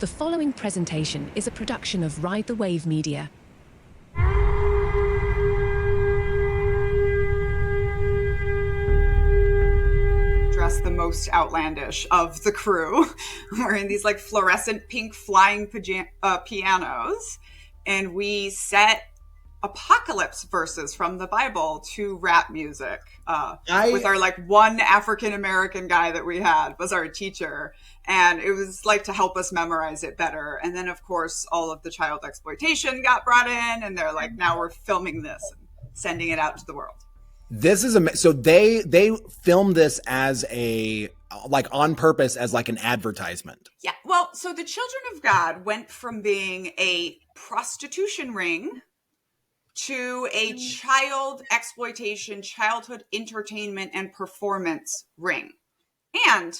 The following presentation is a production of Ride the Wave Media. Dressed the most outlandish of the crew. We're in these like fluorescent pink flying pianos, and we set apocalypse verses from the Bible to rap music with our like one African American guy that we had was our teacher, and it was like to help us memorize it better. And then of course all of the child exploitation got brought in, and they're like, now we're filming this and sending it out to the world. This is so they filmed this as a like on purpose as like an advertisement. Yeah, well, so the Children of God went from being a prostitution ring to a child exploitation, childhood entertainment, and performance ring. And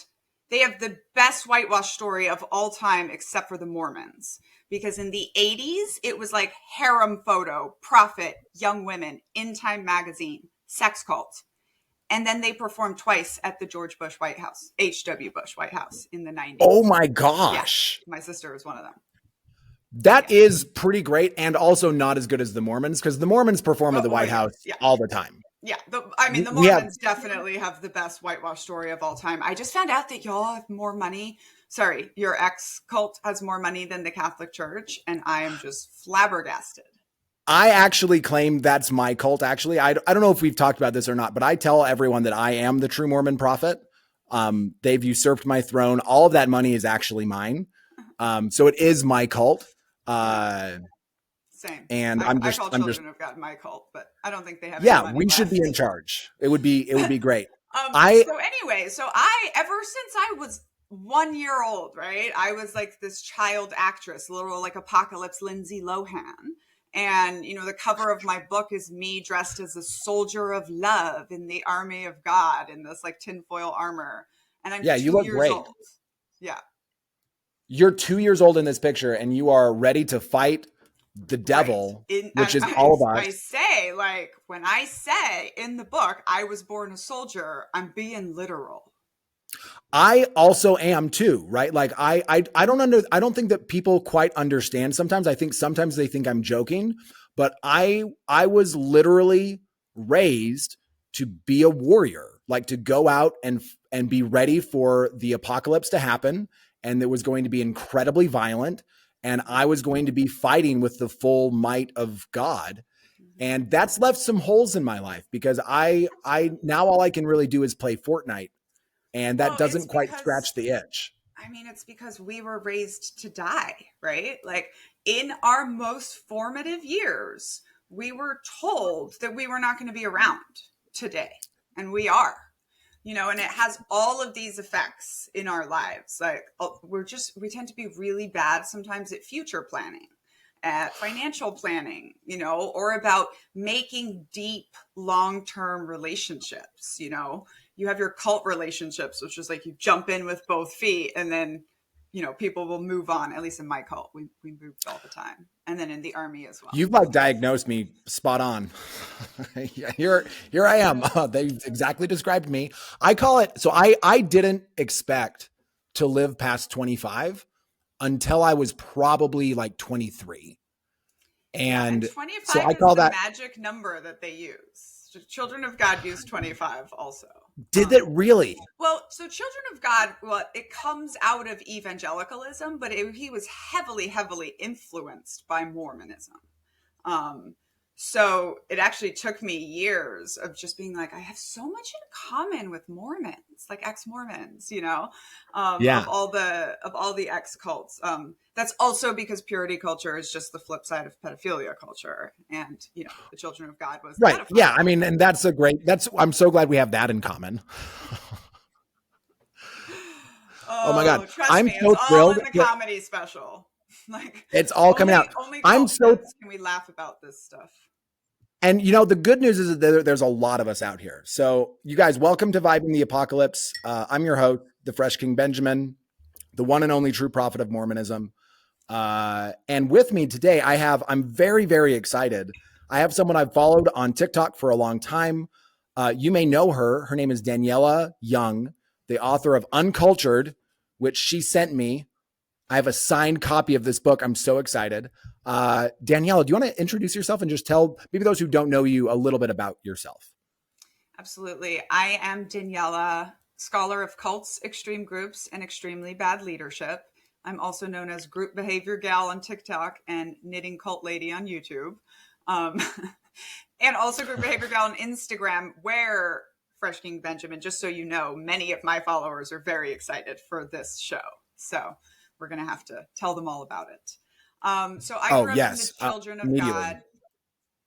they have the best whitewash story of all time, except for the Mormons. Because in the 80s, it was like harem photo, prophet, young women, In Time magazine, sex cult. And then they performed twice at the George Bush White House, H.W. Bush White House in the 90s. Oh my gosh. Yeah, my sister was one of them. That is pretty great, and also not as good as the Mormons, because the Mormons perform at the White House all the time. Yeah, the Mormons definitely have the best whitewash story of all time. I just found out that y'all have more money. Sorry, your ex cult has more money than the Catholic Church, and I am just flabbergasted. I actually claim that's my cult, actually. I don't know if we've talked about this or not, but I tell everyone that I am the true Mormon prophet. They've usurped my throne. All of that money is actually mine. So it is my cult. Same. And I call Children of God my cult, but I don't think they have. Yeah, we should be in charge. It would be great. So ever since I was 1 year old, right? I was like this child actress, little like apocalypse Lindsay Lohan. And, you know, the cover of my book is me dressed as a soldier of love in the army of God in this like tinfoil armor. And I'm 2 you look years great. old. Yeah. You're 2 years old in this picture, and you are ready to fight the devil, which is all of us. I say, like, when I say in the book, I was born a soldier, I'm being literal. I also am too, right? Like I don't think that people quite understand. Sometimes they think I'm joking, but I was literally raised to be a warrior, like to go out and be ready for the apocalypse to happen. And it was going to be incredibly violent. And I was going to be fighting with the full might of God. And that's left some holes in my life, because I now all I can really do is play Fortnite. And that doesn't quite scratch the itch. I mean, it's because we were raised to die, right? Like in our most formative years, we were told that we were not going to be around today. And we are, you know, and it has all of these effects in our lives. Like we tend to be really bad sometimes at future planning, at financial planning, you know, or about making deep long-term relationships. You know, you have your cult relationships, which is like you jump in with both feet and then, you know, people will move on. At least in my cult, we moved all the time. And then in the army as well. You've like diagnosed me spot on. Here I am. They exactly described me. I call it. So I didn't expect to live past 25 until I was probably like 23. And 25 so I call is the that magic number that they use. Children of God use 25 also. Did it really? Well, so Children of God, it comes out of evangelicalism, but he was heavily, heavily influenced by Mormonism. So it actually took me years of just being like, I have so much in common with Mormons, like ex-Mormons, you know, of all the ex-cults. That's also because purity culture is just the flip side of pedophilia culture. And, you know, the Children of God was right. Yeah. I mean, and I'm so glad we have that in common. Oh my God. I'm so thrilled. All in the comedy special. Like it's all coming out. I'm so can we laugh about this stuff? And, you know, the good news is that there's a lot of us out here. So you guys, welcome to Vibing the Apocalypse. I'm your host, the Fresh King Benjamin, the one and only true prophet of Mormonism. And with me today, I'm very, very excited. I have someone I've followed on TikTok for a long time. You may know her. Her name is Daniela Young, the author of Uncultured, which she sent me I have a signed copy of this book. I'm so excited. Daniela, do you want to introduce yourself and just tell maybe those who don't know you a little bit about yourself? Absolutely. I am Daniela, scholar of cults, extreme groups, and extremely bad leadership. I'm also known as Group Behavior Gal on TikTok and Knitting Cult Lady on YouTube. And also Group Behavior Gal on Instagram, where Fresh King Benjamin, just so you know, many of my followers are very excited for this show. So we're going to have to tell them all about it. So I grew up in the Children of God.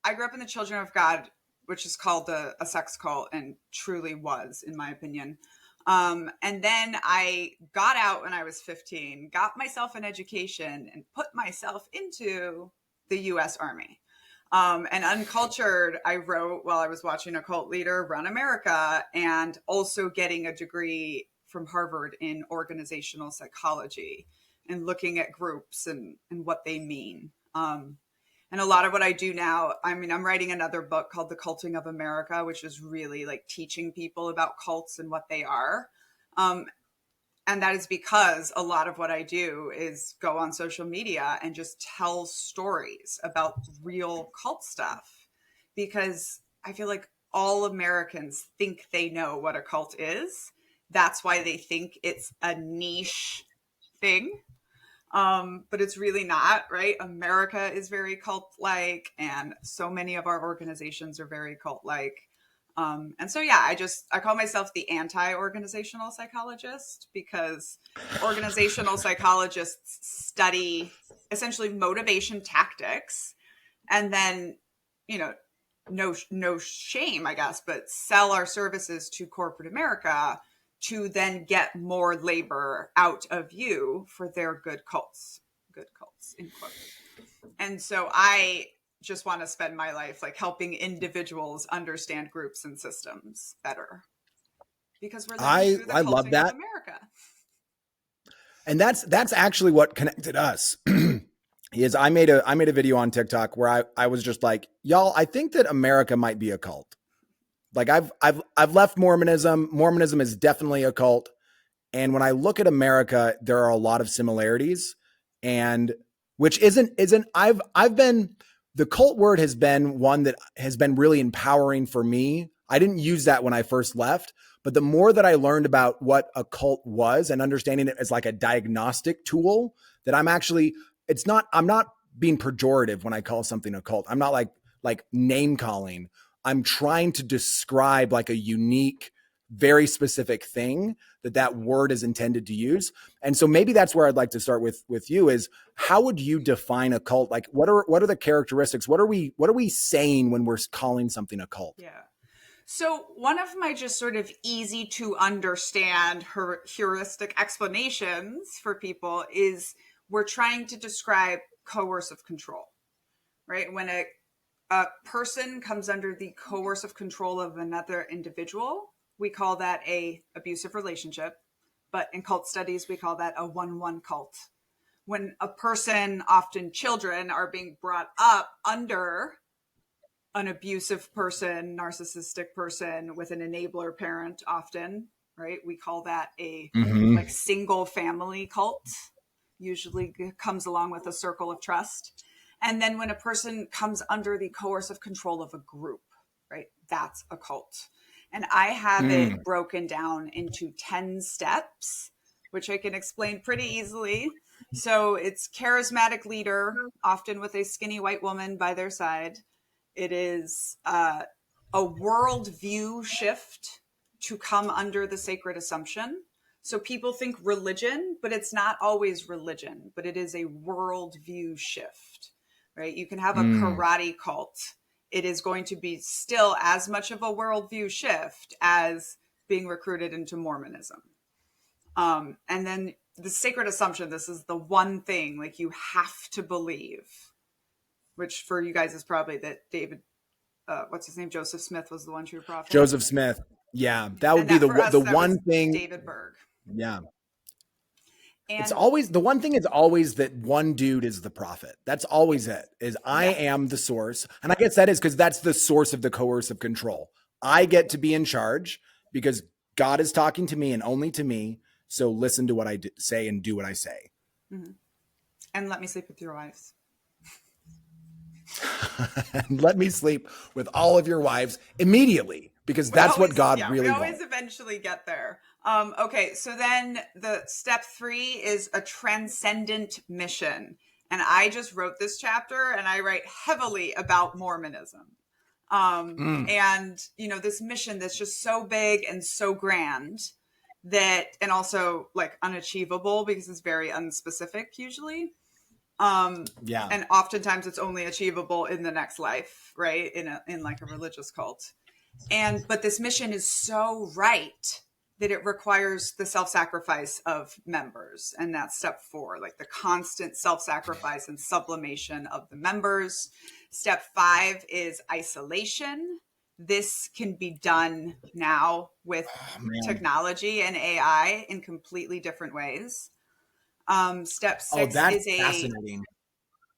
I grew up in the Children of God, which is called a sex cult, and truly was, in my opinion. And then I got out when I was 15, got myself an education, and put myself into the U.S. Army. And Uncultured, I wrote while I was watching a cult leader run America, and also getting a degree from Harvard in organizational psychology and looking at groups and what they mean. And a lot of what I do now, I mean, I'm writing another book called The Culting of America, which is really like teaching people about cults and what they are. And that is because a lot of what I do is go on social media and just tell stories about real cult stuff, because I feel like all Americans think they know what a cult is. That's why they think it's a niche thing. But it's really not, right? America is very cult-like, and so many of our organizations are very cult-like. And so, yeah, I call myself the anti-organizational psychologist, because organizational psychologists study essentially motivation tactics, and then, you know, no shame, I guess, but sell our services to corporate America to then get more labor out of you for their good cults, in quotes. And so I just want to spend my life like helping individuals understand groups and systems better, because we're living through the culting love that. of America. And that's actually what connected us. Is I made a video on TikTok where I was just like, y'all, I think that America might be a cult. Like I've left Mormonism. Mormonism is definitely a cult. And when I look at America, there are a lot of similarities, and which isn't I've been, the cult word has been one that has been really empowering for me. I didn't use that when I first left, but the more that I learned about what a cult was and understanding it as like a diagnostic tool, that I'm not being pejorative when I call something a cult. I'm not like name calling. I'm trying to describe like a unique, very specific thing that word is intended to use. And so maybe that's where I'd like to start with you is, how would you define a cult? Like what are the characteristics? What are we saying when we're calling something a cult? Yeah. So one of my just sort of easy to understand heuristic explanations for people is we're trying to describe coercive control, right? When a person comes under the coercive control of another individual, we call that a abusive relationship. But in cult studies, we call that a 1-1 cult. When a person, often children, are being brought up under an abusive person, narcissistic person with an enabler parent, often, right? We call that a like single family cult. Usually comes along with a circle of trust. And then when a person comes under the coercive control of a group, right? That's a cult. And I have it broken down into 10 steps, which I can explain pretty easily. So it's charismatic leader, often with a skinny white woman by their side. It is a worldview shift to come under the sacred assumption. So people think religion, but it's not always religion, but it is a worldview shift, right? You can have a karate cult. It is going to be still as much of a worldview shift as being recruited into Mormonism. And then the sacred assumption, this is the one thing like you have to believe, which for you guys is probably that David, what's his name? Joseph Smith was the one true prophet. Joseph Smith. Yeah. That would be the one thing. David Berg. Yeah. And it's always, the one thing is always that one dude is the prophet. That's always it, is I am the source. And I guess that is because that's the source of the coercive control. I get to be in charge because God is talking to me and only to me. So listen to what I say and do what I say. And let me sleep with your wives. And let me sleep with all of your wives immediately, because that's what God really wants. We always eventually get there. Okay, so then the step 3 is a transcendent mission. And I just wrote this chapter, and I write heavily about Mormonism. And, you know, this mission that's just so big and so grand that, and also like unachievable because it's very unspecific usually. And oftentimes it's only achievable in the next life, right? In like a religious cult. But this mission is so right that it requires the self-sacrifice of members. And that's step 4, like the constant self-sacrifice and sublimation of the members. Step 5 is isolation. This can be done now with technology and AI in completely different ways. Step 6 that's is fascinating.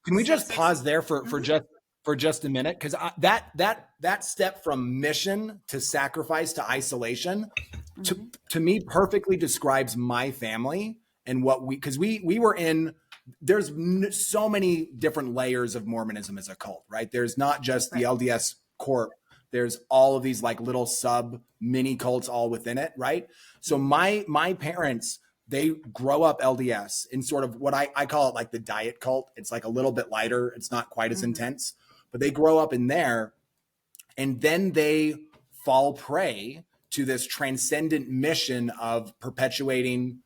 Can we just pause there for just a minute? Because that step from mission to sacrifice to isolation, to me, perfectly describes my family and what because we were in. There's so many different layers of Mormonism as a cult, right? There's not just the LDS Corp. There's all of these like little sub mini cults all within it, right? So my parents, they grow up LDS in sort of what I call it like the diet cult. It's like a little bit lighter. It's not quite as intense, but they grow up in there, and then they fall prey to this transcendent mission of perpetuating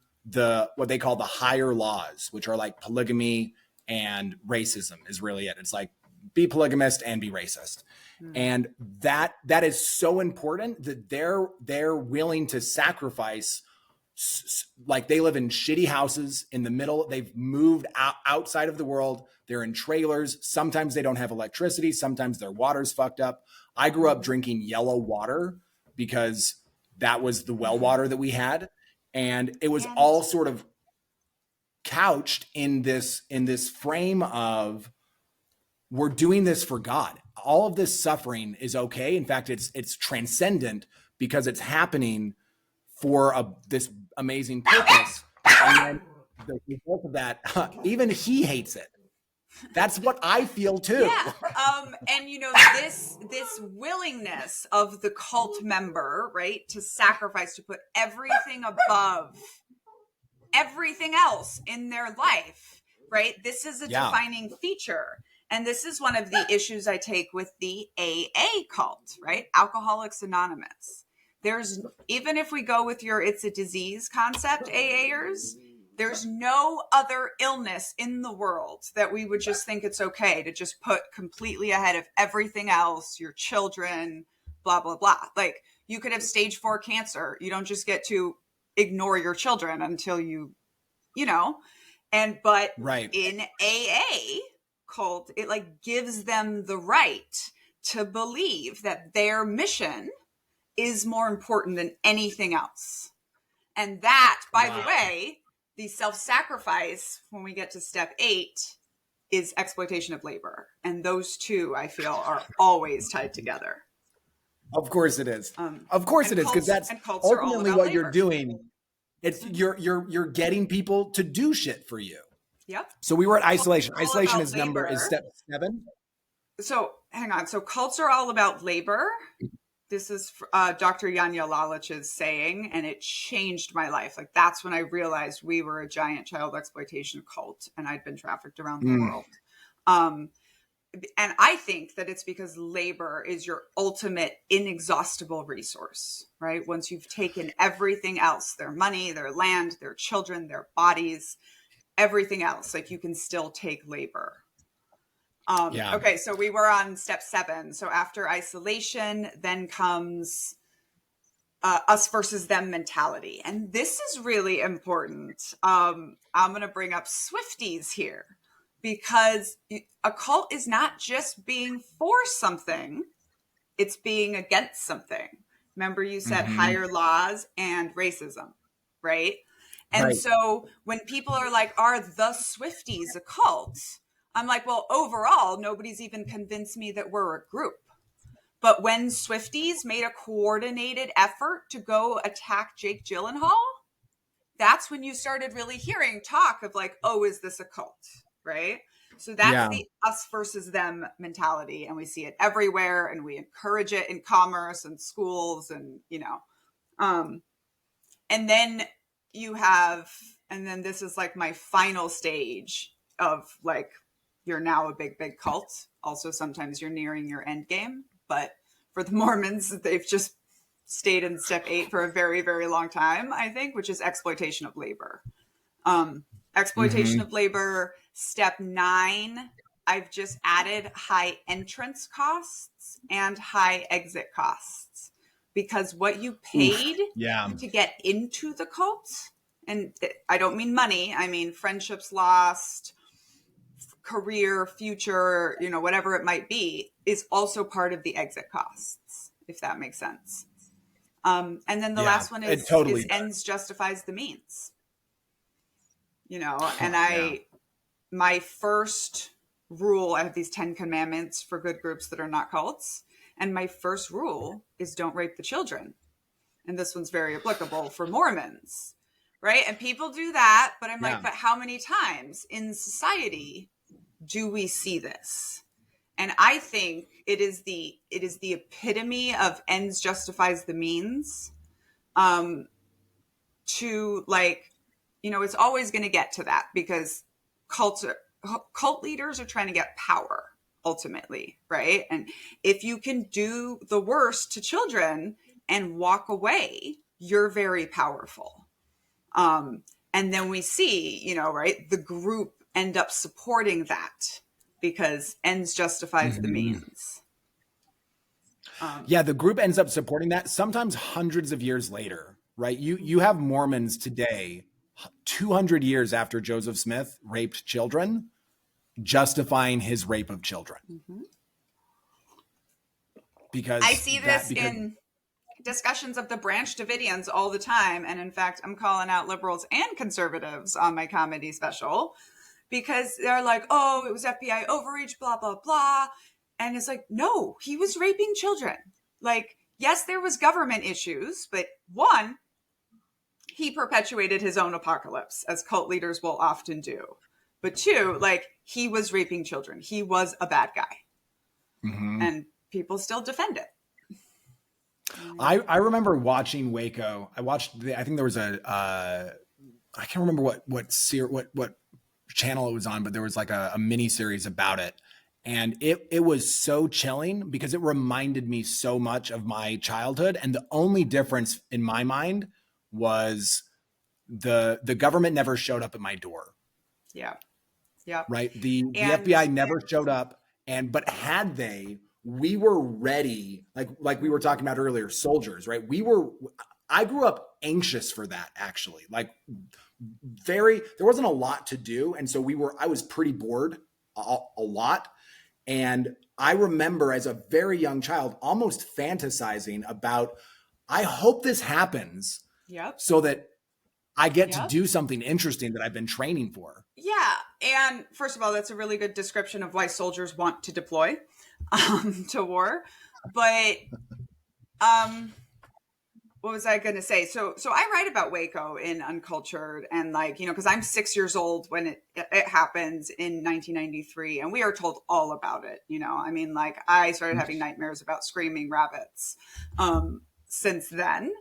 what they call the higher laws, which are like polygamy and racism is really it. It's like be polygamist and be racist. And that is so important that they're willing to sacrifice. Like they live in shitty houses in the middle. They've moved outside of the world. They're in trailers. Sometimes they don't have electricity. Sometimes their water's fucked up. I grew up drinking yellow water because that was the well water that we had. And it was all sort of couched in this frame of we're doing this for God. All of this suffering is okay. In fact, it's transcendent because it's happening for this amazing purpose. And then the result of that, even he hates it. That's what I feel too. Yeah. And you know, this willingness of the cult member, right, to sacrifice, to put everything above everything else in their life, right? This is a defining feature. And this is one of the issues I take with the AA cult, right? Alcoholics Anonymous. There's, even if we go with your it's a disease concept, AAers, there's no other illness in the world that we would just think it's okay to just put completely ahead of everything else, your children, blah, blah, blah. Like you could have stage 4 cancer. You don't just get to ignore your children until you know, but in AA cult, it like gives them the right to believe that their mission is more important than anything else. And that, by the way, the self-sacrifice, when we get to step 8, is exploitation of labor. And those two, I feel, are always tied together. Of course it is. Of course it is, because that's ultimately what you're doing. It's you're getting people to do shit for you. Yep. So we were at isolation. Isolation is step 7. So hang on. So cults are all about labor. This is Dr. Daniela's saying, and it changed my life. Like that's when I realized we were a giant child exploitation cult, and I'd been trafficked around the world. And I think that it's because labor is your ultimate inexhaustible resource, right? Once you've taken everything else, their money, their land, their children, their bodies, everything else, like you can still take labor. Okay, so we were on step 7. So after isolation, then comes us versus them mentality. And this is really important. I'm going to bring up Swifties here, because a cult is not just being for something, it's being against something. Remember you said higher laws and racism, right? And so when people are like, are the Swifties a cult? I'm like, well, overall, nobody's even convinced me that we're a group. But when Swifties made a coordinated effort to go attack Jake Gyllenhaal, that's when you started really hearing talk of like, oh, is this a cult? Right. So that's the us versus them mentality. And we see it everywhere, and we encourage it in commerce and schools and, you know, and then you have, and then this is like my final stage of like, you're now a big, big cult. Also, sometimes you're nearing your end game. But for the Mormons, they've just stayed in step 8 for a very, very long time, I think, which is exploitation of labor. Exploitation of labor. Step 9, I've just added high entrance costs and high exit costs, because what you paid to get into the cult, and I don't mean money, I mean friendships lost, career, future, you know, whatever it might be, is also part of the exit costs, if that makes sense. And then the last one is ends justifies the means. You know, and my first rule, I have these 10 commandments for good groups that are not cults. And my first rule is don't rape the children. And this one's very applicable for Mormons, right? And people do that, but I'm like, but how many times in society do we see this? And I think it is the epitome of ends justifies the means. To like, you know, it's always going to get to that, because cult leaders are trying to get power ultimately, right? And if you can do the worst to children and walk away, you're very powerful. And then we see, you know, right, the group end up supporting that because ends justifies the means. The group ends up supporting that sometimes hundreds of years later, right? You have Mormons today, 200 years after Joseph Smith raped children, justifying his rape of children. Because I see this in discussions of the Branch Davidians all the time. And in fact, I'm calling out liberals and conservatives on my comedy special, because they're like, oh, it was FBI overreach, blah, blah, blah. And it's like, no, he was raping children. Like, yes, there was government issues, but one, he perpetuated his own apocalypse, as cult leaders will often do. But two, like, he was raping children. He was a bad guy. And people still defend it. I remember watching Waco. I think there was I can't remember what channel it was on, but there was like a mini series about it. And it was so chilling because it reminded me so much of my childhood. And the only difference in my mind was the government never showed up at my door. Yeah. Right. The FBI never showed up. But had they, we were ready. Like we were talking about earlier, soldiers, right? I grew up anxious for that, actually. Like there wasn't a lot to do. And so I was pretty bored a lot. And I remember as a very young child, almost fantasizing about, I hope this happens so that I get to do something interesting that I've been training for. Yeah. And first of all, that's a really good description of why soldiers want to deploy to war. But what was I going to say? So I write about Waco in Uncultured, and like, you know, because I'm 6 years old when it happens in 1993, and we are told all about it. You know, I mean, like I started having nightmares about screaming rabbits since then.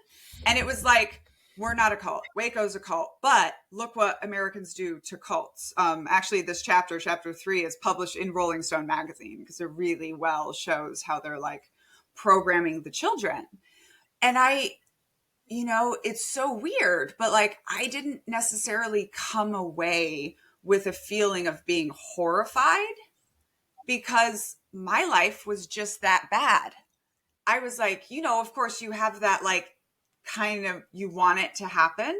And it was like, we're not a cult. Waco's a cult, but look what Americans do to cults. Actually, this chapter 3, is published in Rolling Stone magazine because it really well shows how they're like programming the children. And you know, it's so weird, but like, I didn't necessarily come away with a feeling of being horrified because my life was just that bad. I was like, you know, of course you have that like kind of, you want it to happen.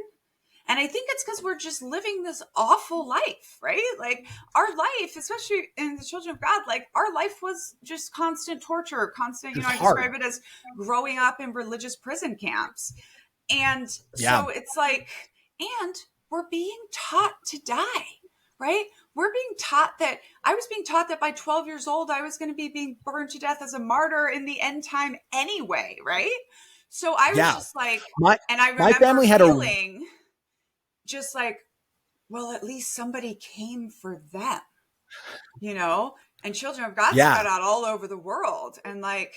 And I think it's because we're just living this awful life, right? Like our life, especially in the Children of God, like our life was just constant torture, constant, you know, I describe it as growing up in religious prison camps. And so it's like, and we're being taught to die, right? We're being taught that, I was being taught that by 12 years old, I was going to be being burned to death as a martyr in the end time anyway, right? So I was just like, and I remember my family had feeling, just like, well, at least somebody came for them, you know? And children of God Yeah. spread out all over the world, and like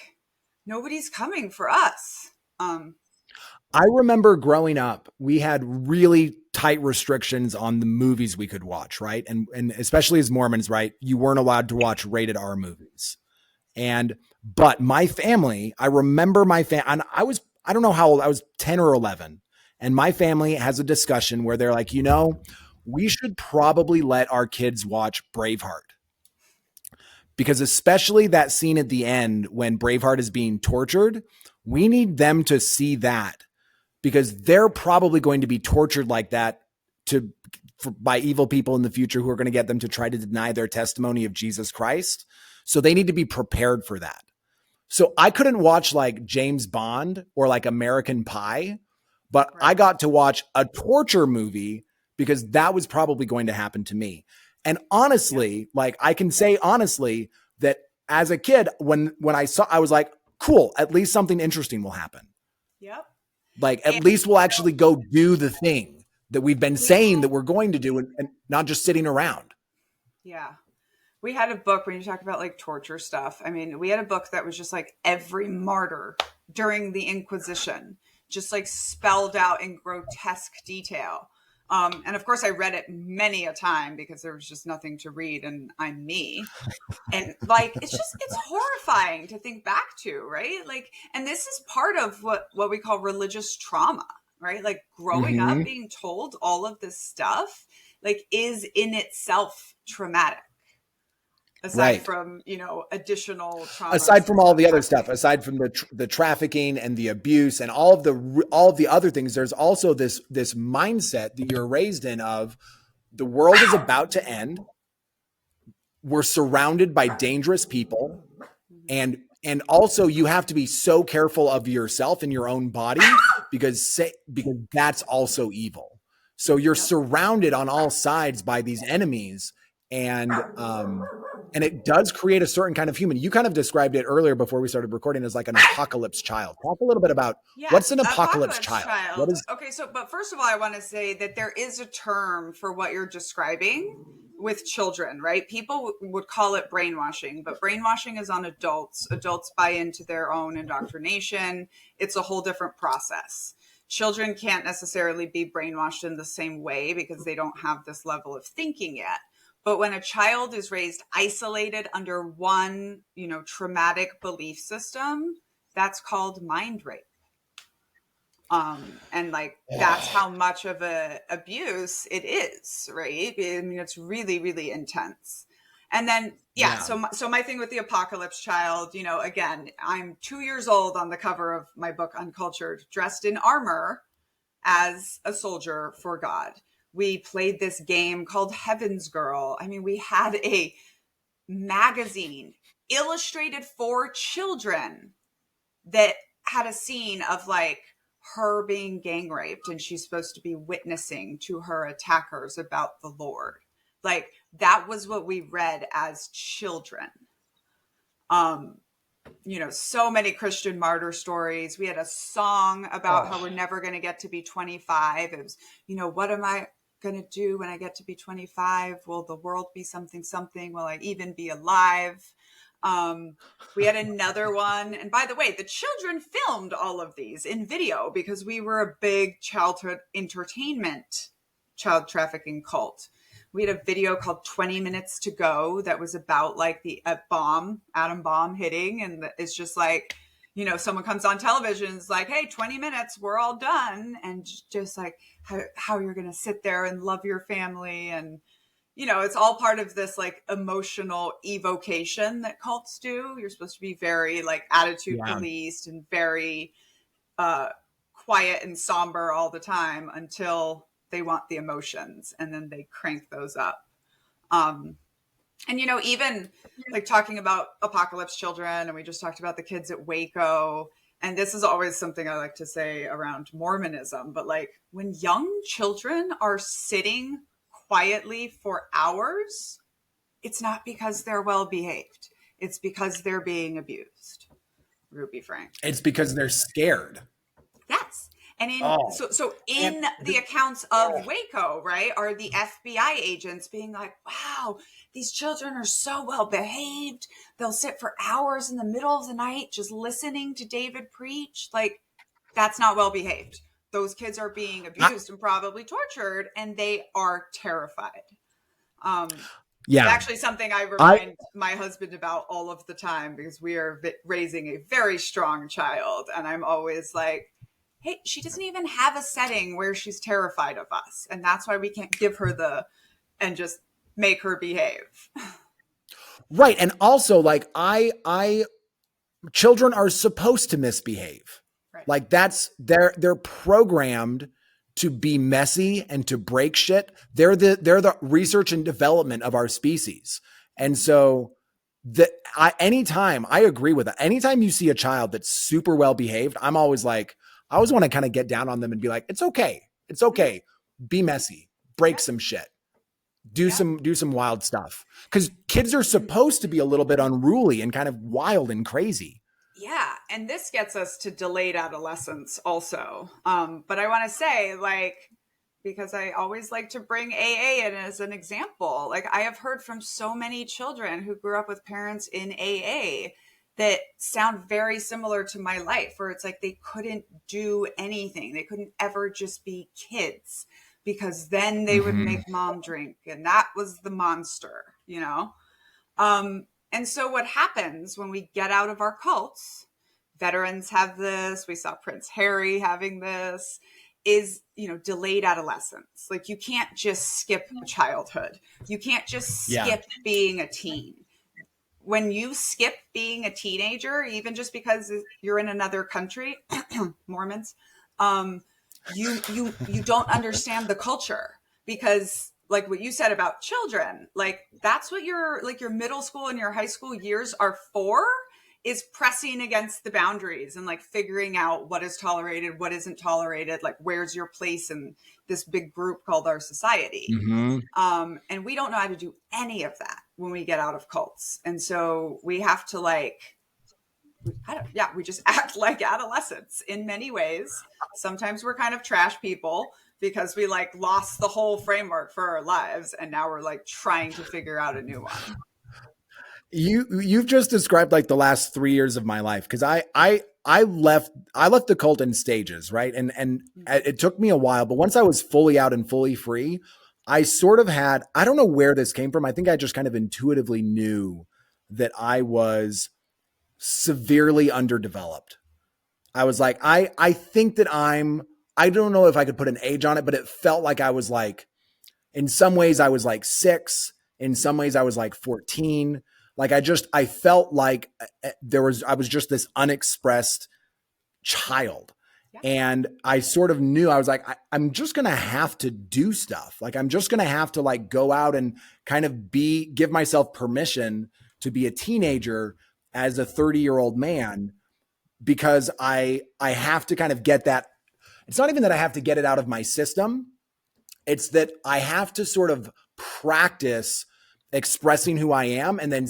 nobody's coming for us. I remember growing up, we had really tight restrictions on the movies we could watch, right? And especially as Mormons, right? You weren't allowed to watch rated R movies. But my family, I remember and I don't know how old, I was 10 or 11. And my family has a discussion where they're like, we should probably let our kids watch Braveheart. Because especially that scene at the end when Braveheart is being tortured, we need them to see that, because they're probably going to be tortured like that by evil people in the future who are going to get them to try to deny their testimony of Jesus Christ. So they need to be prepared for that. So I couldn't watch like James Bond or like American Pie, but Right. I got to watch a torture movie because that was probably going to happen to me. And honestly, like I can say honestly that as a kid, when I was like, cool, at least something interesting will happen. Yep. Like at least we'll actually go do the thing that we've been saying that we're going to do, and not just sitting around. Yeah. We had a book when you talk about like torture stuff. I mean, we had a book that was just like every martyr during the Inquisition, just like spelled out in grotesque detail. And of course I read it many a time because there was just nothing to read and I'm me. And like, it's horrifying to think back to, right? Like, and this is part of what we call religious trauma, right? Like growing up being told all of this stuff, like is in itself traumatic. Aside from, additional trauma. Aside from all the other stuff, aside from the trafficking and the abuse and all of the other things, there's also this mindset that you're raised in of the world is about to end. We're surrounded by dangerous people, and also you have to be so careful of yourself and your own body because that's also evil. So you're surrounded on all sides by these enemies, and it does create a certain kind of human. You kind of described it earlier before we started recording as like an apocalypse child. Talk a little bit about what's an apocalypse child? What is? Okay, but first of all, I want to say that there is a term for what you're describing with children, right? People would call it brainwashing, but brainwashing is on adults. Adults buy into their own indoctrination. It's a whole different process. Children can't necessarily be brainwashed in the same way because they don't have this level of thinking yet. But when a child is raised isolated under one, traumatic belief system, that's called mind rape. And like, that's how much of a abuse it is, right? I mean, it's really, really intense. And then, so my thing with the apocalypse child, again, I'm 2 years old on the cover of my book, Uncultured, dressed in armor as a soldier for God. We played this game called Heaven's Girl. I mean, we had a magazine illustrated for children that had a scene of like her being gang raped, and she's supposed to be witnessing to her attackers about the Lord. Like that was what we read as children. So many Christian martyr stories. We had a song about how we're never going to get to be 25. It was, what am I going to do when I get to be 25? Will the world be something? Will I even be alive? We had another one. And by the way, the children filmed all of these in video because we were a big childhood entertainment, child trafficking cult. We had a video called 20 Minutes to Go that was about like the atom bomb hitting. And it's just like, someone comes on television and is like, hey, 20 minutes, we're all done. And just like how you're going to sit there and love your family. And, it's all part of this like emotional evocation that cults do. You're supposed to be very like attitude policed and very quiet and somber all the time until they want the emotions, and then they crank those up. And, even like talking about apocalypse children, and we just talked about the kids at Waco. And this is always something I like to say around Mormonism, but like when young children are sitting quietly for hours, it's not because they're well behaved. It's because they're being abused. Ruby Frank. It's because they're scared. Yes. And Oh, in the accounts of Waco, right, are the FBI agents being like, wow, these children are so well behaved. They'll sit for hours in the middle of the night just listening to David preach. Like, that's not well behaved. Those kids are being abused and probably tortured, and they are terrified. yeah. Actually, something I remind my husband about all of the time, because we are raising a very strong child. And I'm always like, hey, she doesn't even have a setting where she's terrified of us. And that's why we can't give her and just make her behave. Right. And also, like, children are supposed to misbehave. Right. Like, they're programmed to be messy and to break shit. They're the research and development of our species. And so anytime I agree with that, anytime you see a child that's super well behaved, I'm always like, I always want to kind of get down on them and be like, it's okay. It's okay. Be messy, break some shit, do some wild stuff. Because kids are supposed to be a little bit unruly and kind of wild and crazy. Yeah. And this gets us to delayed adolescence also. But I want to say, like, because I always like to bring AA in as an example. Like, I have heard from so many children who grew up with parents in AA that sound very similar to my life, where it's like they couldn't do anything. They couldn't ever just be kids, because then they would make mom drink, and that was the monster, you know? And so what happens when we get out of our cults, veterans have this, we saw Prince Harry having this, is, delayed adolescence. Like, you can't just skip childhood. You can't just skip being a teen. When you skip being a teenager, even just because you're in another country, Mormons, you don't understand the culture, because, like what you said about children, like, that's what your middle school and your high school years are for, is pressing against the boundaries and, like, figuring out what is tolerated, what isn't tolerated, like, where's your place in this big group called our society. And we don't know how to do any of that when we get out of cults. And so we have to, like, we just act like adolescents in many ways. Sometimes we're kind of trash people because we, like, lost the whole framework for our lives, and now we're, like, trying to figure out a new one. You've just described, like, the last 3 years of my life. Cause I left the cult in stages. Right. And it took me a while, but once I was fully out and fully free, I sort of had, I don't know where this came from. I think I just kind of intuitively knew that I was severely underdeveloped. I was like, I think that I don't know if I could put an age on it, but it felt like I was, like, in some ways I was like 6, in some ways I was like 14. Like, I felt like I was just this unexpressed child. Yeah. And I sort of knew, I was like, I'm just going to have to do stuff. Like, I'm just going to have to, like, go out and kind of give myself permission to be a teenager as a 30-year-old man, because I have to kind of get that. It's not even that I have to get it out of my system. It's that I have to sort of practice expressing who I am, and then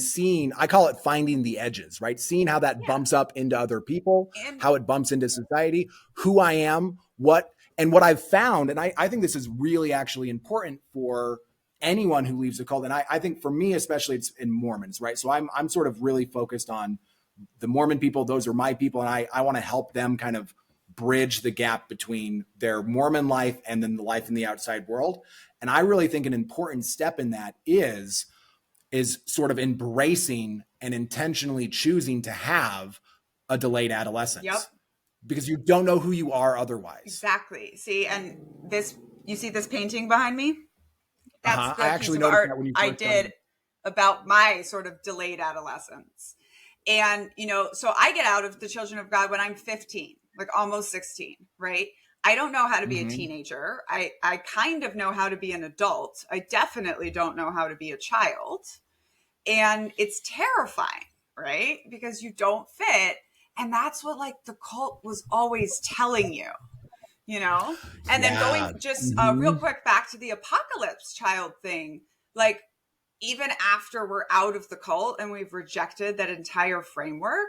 I call it finding the edges, right? Seeing how that bumps up into other people, how it bumps into society, who I am, what I've found. And I think this is really actually important for anyone who leaves a cult. And I think for me, especially, it's in Mormons, right? So I'm sort of really focused on the Mormon people. Those are my people. And I want to help them kind of bridge the gap between their Mormon life and then the life in the outside world. And I really think an important step in that is sort of embracing and intentionally choosing to have a delayed adolescence. Yep. Because you don't know who you are otherwise. Exactly. See, and you see this painting behind me? That's the I actually piece of noticed art that when you I did about my sort of delayed adolescence. And, so I get out of the Children of God when I'm 15, like almost 16, right? I don't know how to be a teenager. I kind of know how to be an adult. I definitely don't know how to be a child. And it's terrifying, right? Because you don't fit. And that's what, like, the cult was always telling you, And then going just real quick back to the apocalypse child thing, like, even after we're out of the cult and we've rejected that entire framework,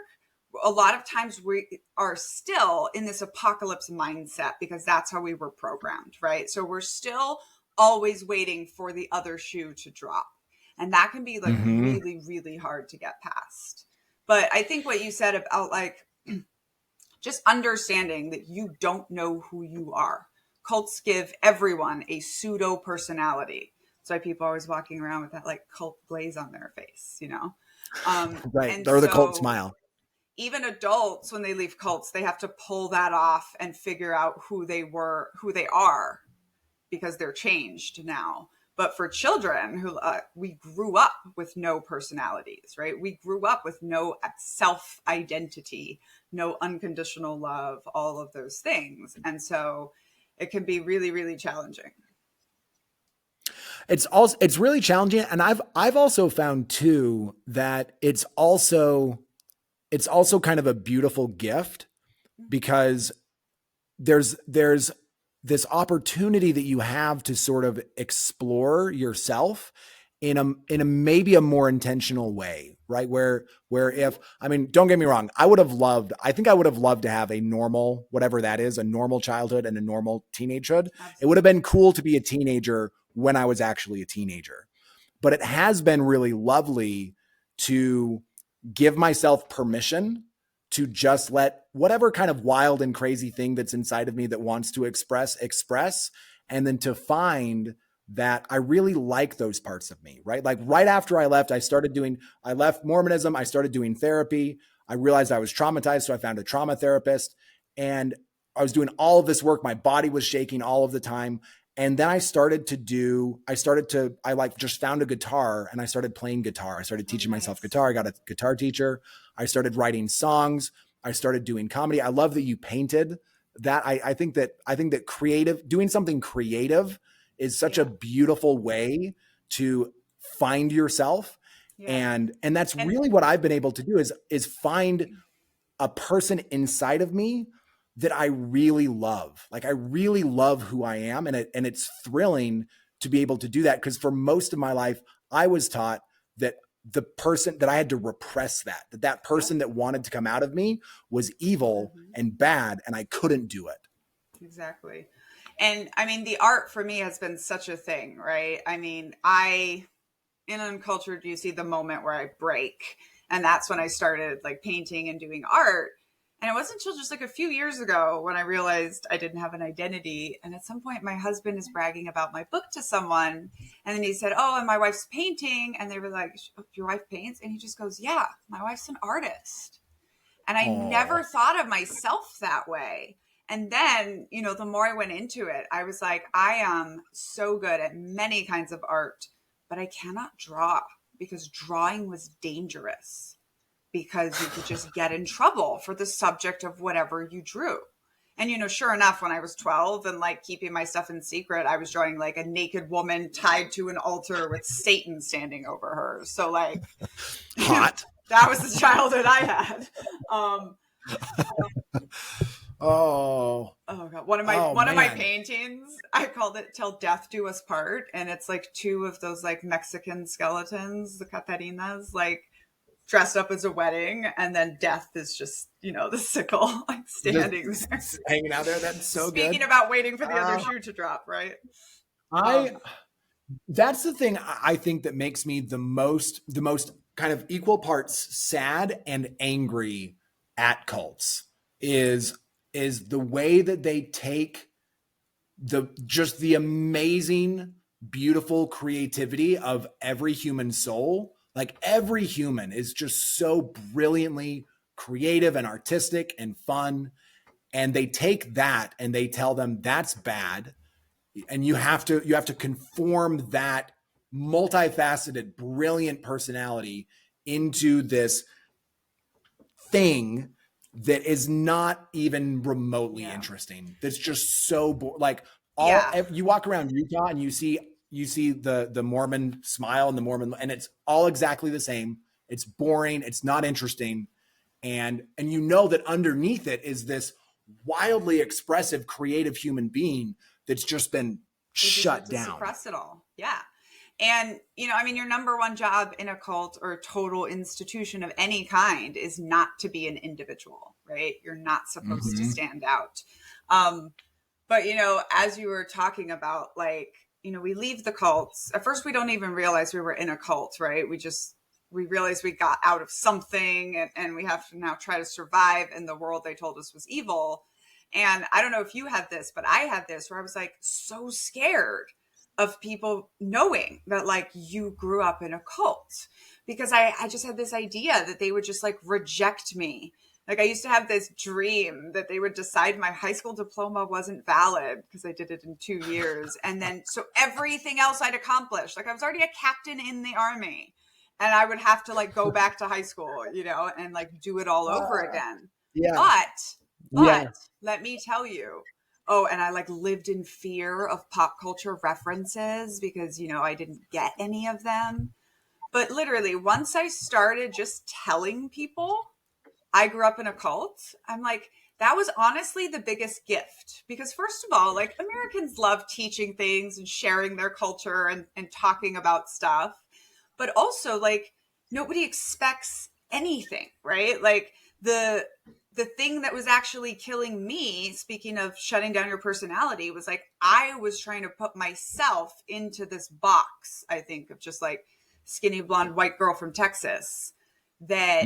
a lot of times we are still in this apocalypse mindset because that's how we were programmed, right? So we're still always waiting for the other shoe to drop. And that can be like really, really hard to get past. But I think what you said about like just understanding that you don't know who you are. Cults give everyone a pseudo personality. That's why people are always walking around with that like cult glaze on their face, you know? Right. Or the cult smile. Even adults, when they leave cults, they have to pull that off and figure out who they are, because they're changed now. But for children who we grew up with no personalities, right? We grew up with no self-identity, no unconditional love, all of those things. And so it can be really, really challenging. It's really challenging. And I've also found too that it's also kind of a beautiful gift, because there's this opportunity that you have to sort of explore yourself in a maybe a more intentional way, right? Where if, I mean, don't get me wrong, I think I would have loved to have a normal, whatever that is, a normal childhood and a normal teenagehood. Absolutely. It would have been cool to be a teenager when I was actually a teenager, but it has been really lovely to give myself permission to just let whatever kind of wild and crazy thing that's inside of me that wants to express, and then to find that I really like those parts of me, right? Like right after I left, I left Mormonism, I started doing therapy. I realized I was traumatized, so I found a trauma therapist, and I was doing all of this work. My body was shaking all of the time. And then I just found a guitar and I started playing guitar. I started teaching myself guitar. I got a guitar teacher. I started writing songs. I started doing comedy. I love that you painted that. I think that doing something creative is such a beautiful way to find yourself. Yeah. And that's really what I've been able to do is find a person inside of me that I really love. Like I really love who I am. And it's thrilling to be able to do that. Because for most of my life, I was taught that the person that I had to repress that person that wanted to come out of me was evil and bad, and I couldn't do it. Exactly. And I mean, the art for me has been such a thing, right? I mean, in Uncultured, you see the moment where I break. And that's when I started like painting and doing art. And it wasn't until just like a few years ago when I realized I didn't have an identity. And at some point, my husband is bragging about my book to someone. And then he said, "Oh, and my wife's painting." And they were like, "Your wife paints?" And he just goes, "Yeah, my wife's an artist." And I never thought of myself that way. And then, you know, the more I went into it, I was like, I am so good at many kinds of art, but I cannot draw because drawing was dangerous. Because you could just get in trouble for the subject of whatever you drew. And, you know, sure enough, when I was 12 and like keeping my stuff in secret, I was drawing like a naked woman tied to an altar with Satan standing over her. So like, hot. That was the childhood I had. Oh God. One of my paintings, I called it "Till Death Do Us Part." And it's like two of those like Mexican skeletons, the Catarinas, like dressed up as a wedding, and then death is just, you know, the sickle like standing there hanging out there. That's so Speaking good. About waiting for the other shoe to drop, right? That's the thing I think that makes me the most kind of equal parts sad and angry at cults is the way that they take the amazing, beautiful creativity of every human soul. Like every human is just so brilliantly creative and artistic and fun. And they take that and they tell them that's bad. And you have to conform that multifaceted, brilliant personality into this thing that is not even remotely interesting. That's just so you walk around Utah and you see the Mormon smile and the Mormon, and it's all exactly the same. It's boring. It's not interesting. And you know that underneath it is this wildly expressive, creative human being that's just been shut down. Suppress it all. Yeah. And, you know, I mean, your number one job in a cult or total institution of any kind is not to be an individual, right? You're not supposed to stand out. But, you know, as you were talking about, like, you know, we leave the cults. At first, we don't even realize we were in a cult, right? We realized we got out of something, and we have to now try to survive in the world they told us was evil. And I don't know if you had this, but I had this where I was like so scared of people knowing that like you grew up in a cult, because I just had this idea that they would just like reject me. Like I used to have this dream that they would decide my high school diploma wasn't valid because I did it in 2 years. And then, so everything else I'd accomplished, like I was already a captain in the army, and I would have to like go back to high school, you know, and like do it all over again. Yeah. But let me tell you, oh, and I like lived in fear of pop culture references because, you know, I didn't get any of them. But literally, once I started just telling people I grew up in a cult, I'm like, that was honestly the biggest gift. Because first of all, like Americans love teaching things and sharing their culture and talking about stuff. But also like nobody expects anything, right? Like the thing that was actually killing me, speaking of shutting down your personality, was like I was trying to put myself into this box, I think, of just like skinny blonde white girl from Texas that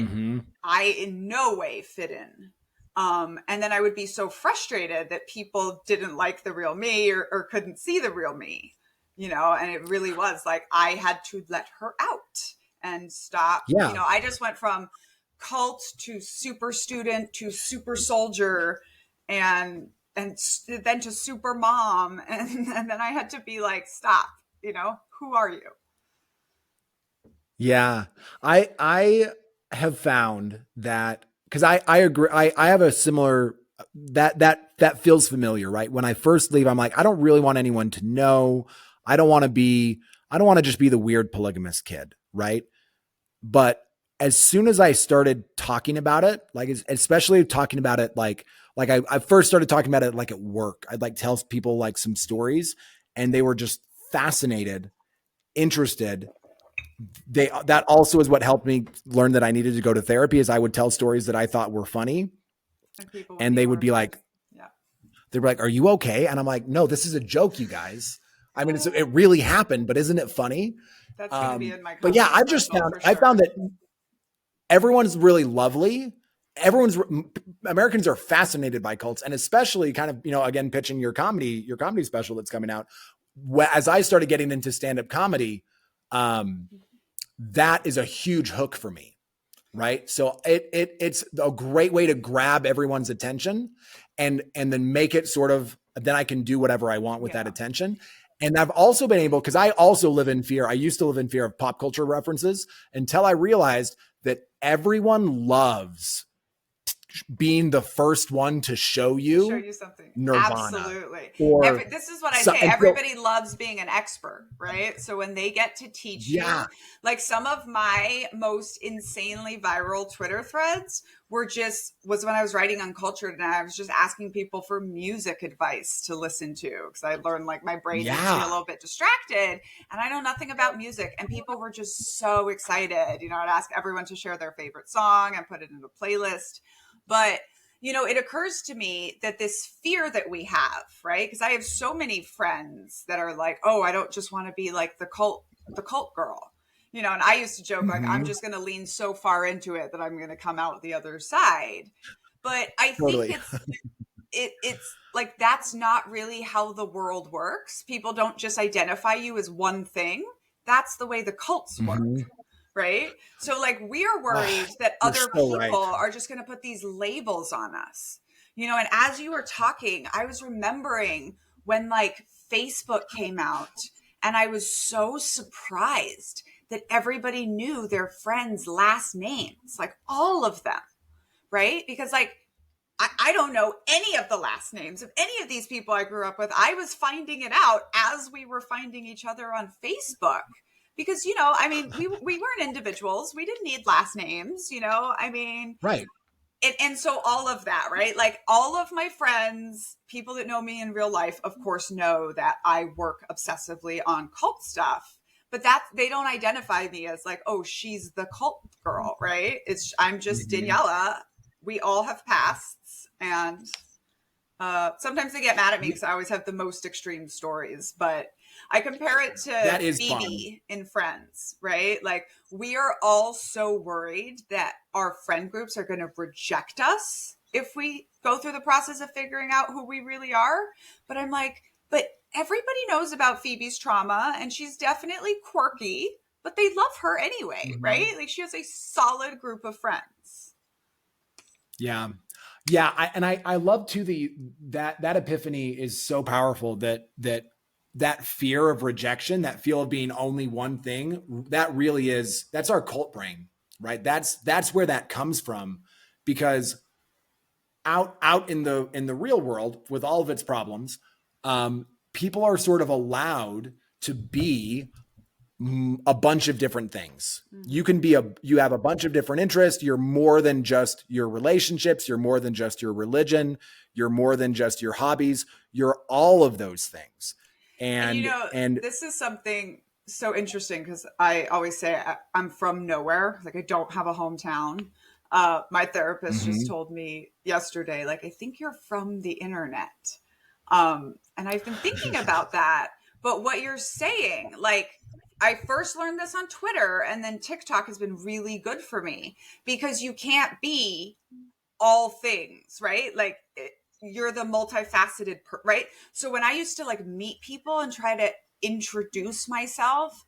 I in no way fit in. And then I would be so frustrated that people didn't like the real me or couldn't see the real me, you know, and it really was like I had to let her out and stop. Yeah. You know, I just went from cult to super student to super soldier and then to super mom. And then I had to be like, stop, you know, who are you? Yeah. I have found that because I agree. I have a similar that feels familiar, right? When I first leave, I'm like, I don't really want anyone to know. I don't want to just be the weird polygamous kid, right? But as soon as I started talking about it, like especially talking about it, like I first started talking about it like at work, I'd like tell people like some stories, and they were just fascinated, interested. That also is what helped me learn that I needed to go to therapy. Is I would tell stories that I thought were funny, And people would and be they would be horrified. like, Yeah. they were like, "Are you okay?" And I'm like, "No, this is a joke, you guys. I mean, it really happened, but isn't it funny?" That's going to be in my But yeah, comedy special for sure. I found that everyone's really lovely. Americans are fascinated by cults, and especially kind of, you know, again, pitching your comedy special that's coming out. As I started getting into stand-up comedy, that is a huge hook for me. Right. So it's a great way to grab everyone's attention and then make it sort of, then I can do whatever I want with that attention. And I've also been able, because I also live in fear. I used to live in fear of pop culture references until I realized that everyone loves being the first one to show you something. Nirvana. Absolutely. Or This is what I say. Everybody loves being an expert, right? So when they get to teach you, like some of my most insanely viral Twitter threads was when I was writing Uncultured, and I was just asking people for music advice to listen to, because I learned like my brain needs to be a little bit distracted and I know nothing about music, and people were just so excited. You know, I'd ask everyone to share their favorite song and put it in a playlist. But, you know, it occurs to me that this fear that we have, right? Because I have so many friends that are like, oh, I don't just want to be like the cult girl, you know, and I used to joke, like, I'm just going to lean so far into it that I'm going to come out the other side. But I think it's like, that's not really how the world works. People don't just identify you as one thing. That's the way the cults work. Right. So like we're worried that other people are just going to put these labels on us, you know, and as you were talking, I was remembering when like Facebook came out, and I was so surprised that everybody knew their friends' last names, like all of them. Right. Because like, I don't know any of the last names of any of these people I grew up with. I was finding it out as we were finding each other on Facebook. Because, you know, I mean, we weren't individuals. We didn't need last names, you know, I mean, right. And so all of that, right? Like all of my friends, people that know me in real life, of course, know that I work obsessively on cult stuff. but that they don't identify me as like, oh, she's the cult girl, right? I'm just Daniela. We all have pasts, and sometimes they get mad at me because I always have the most extreme stories, but I compare it to Phoebe in Friends, right? Like, we are all so worried that our friend groups are going to reject us if we go through the process of figuring out who we really are. But I'm like, but everybody knows about Phoebe's trauma, and she's definitely quirky, but they love her anyway, right? Like, she has a solid group of friends. Yeah. Yeah. I love too, that epiphany is so powerful, that fear of rejection, that feel of being only one thing, that's our cult brain, right? That's where that comes from, because out in the real world with all of its problems, people are sort of allowed to be a bunch of different things. You have a bunch of different interests. You're more than just your relationships. You're more than just your religion. You're more than just your hobbies. You're all of those things. And this is something so interesting, because I always say I'm from nowhere. Like, I don't have a hometown. My therapist just told me yesterday, like, I think you're from the internet. And I've been thinking about that. But what you're saying, like, I first learned this on Twitter, and then TikTok has been really good for me, because you can't be all things, right? Like, you're the multifaceted, right? So when I used to like meet people and try to introduce myself,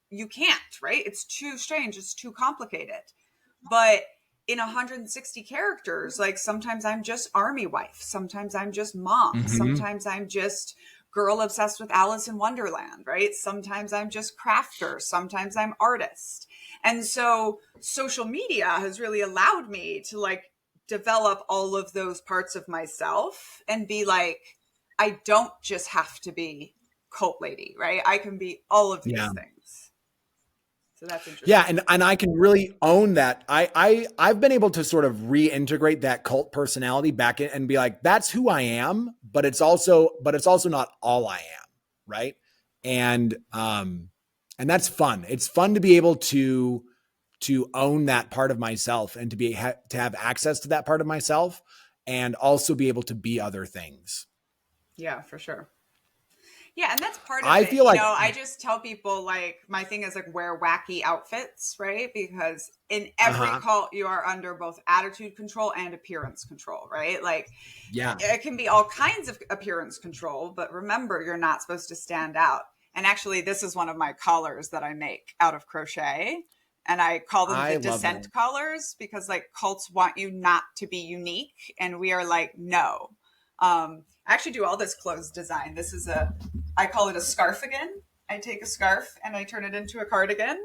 you can't, right? It's too strange. It's too complicated. But in 160 characters, like, sometimes I'm just army wife. Sometimes I'm just mom. Sometimes I'm just girl obsessed with Alice in Wonderland, right? Sometimes I'm just crafter. Sometimes I'm artist. And so social media has really allowed me to like develop all of those parts of myself and be like, I don't just have to be cult lady, right? I can be all of these things. So that's interesting. Yeah, and I can really own that. I've been able to sort of reintegrate that cult personality back in and be like, that's who I am, but it's also not all I am, right? And that's fun. It's fun to be able to own that part of myself, and to have access to that part of myself, and also be able to be other things. Yeah, for sure. Yeah, and that's part of I it. feel like, I just tell people, like, my thing is like, wear wacky outfits, right? Because in every cult, you are under both attitude control and appearance control, right? Like, it can be all kinds of appearance control, but remember, you're not supposed to stand out. And actually, this is one of my collars that I make out of crochet. And I call them the dissent collars, because like, cults want you not to be unique. And we are like, no. I actually do all this clothes design. I call it a scarfigan. I take a scarf and I turn it into a cardigan.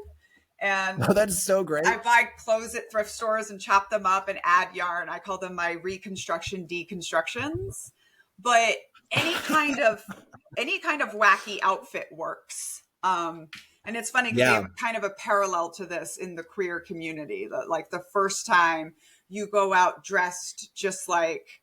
And that's so great. I buy clothes at thrift stores and chop them up and add yarn. I call them my reconstruction deconstructions. But any kind of wacky outfit works. And it's funny because we have kind of a parallel to this in the queer community. That like, the first time you go out dressed just like,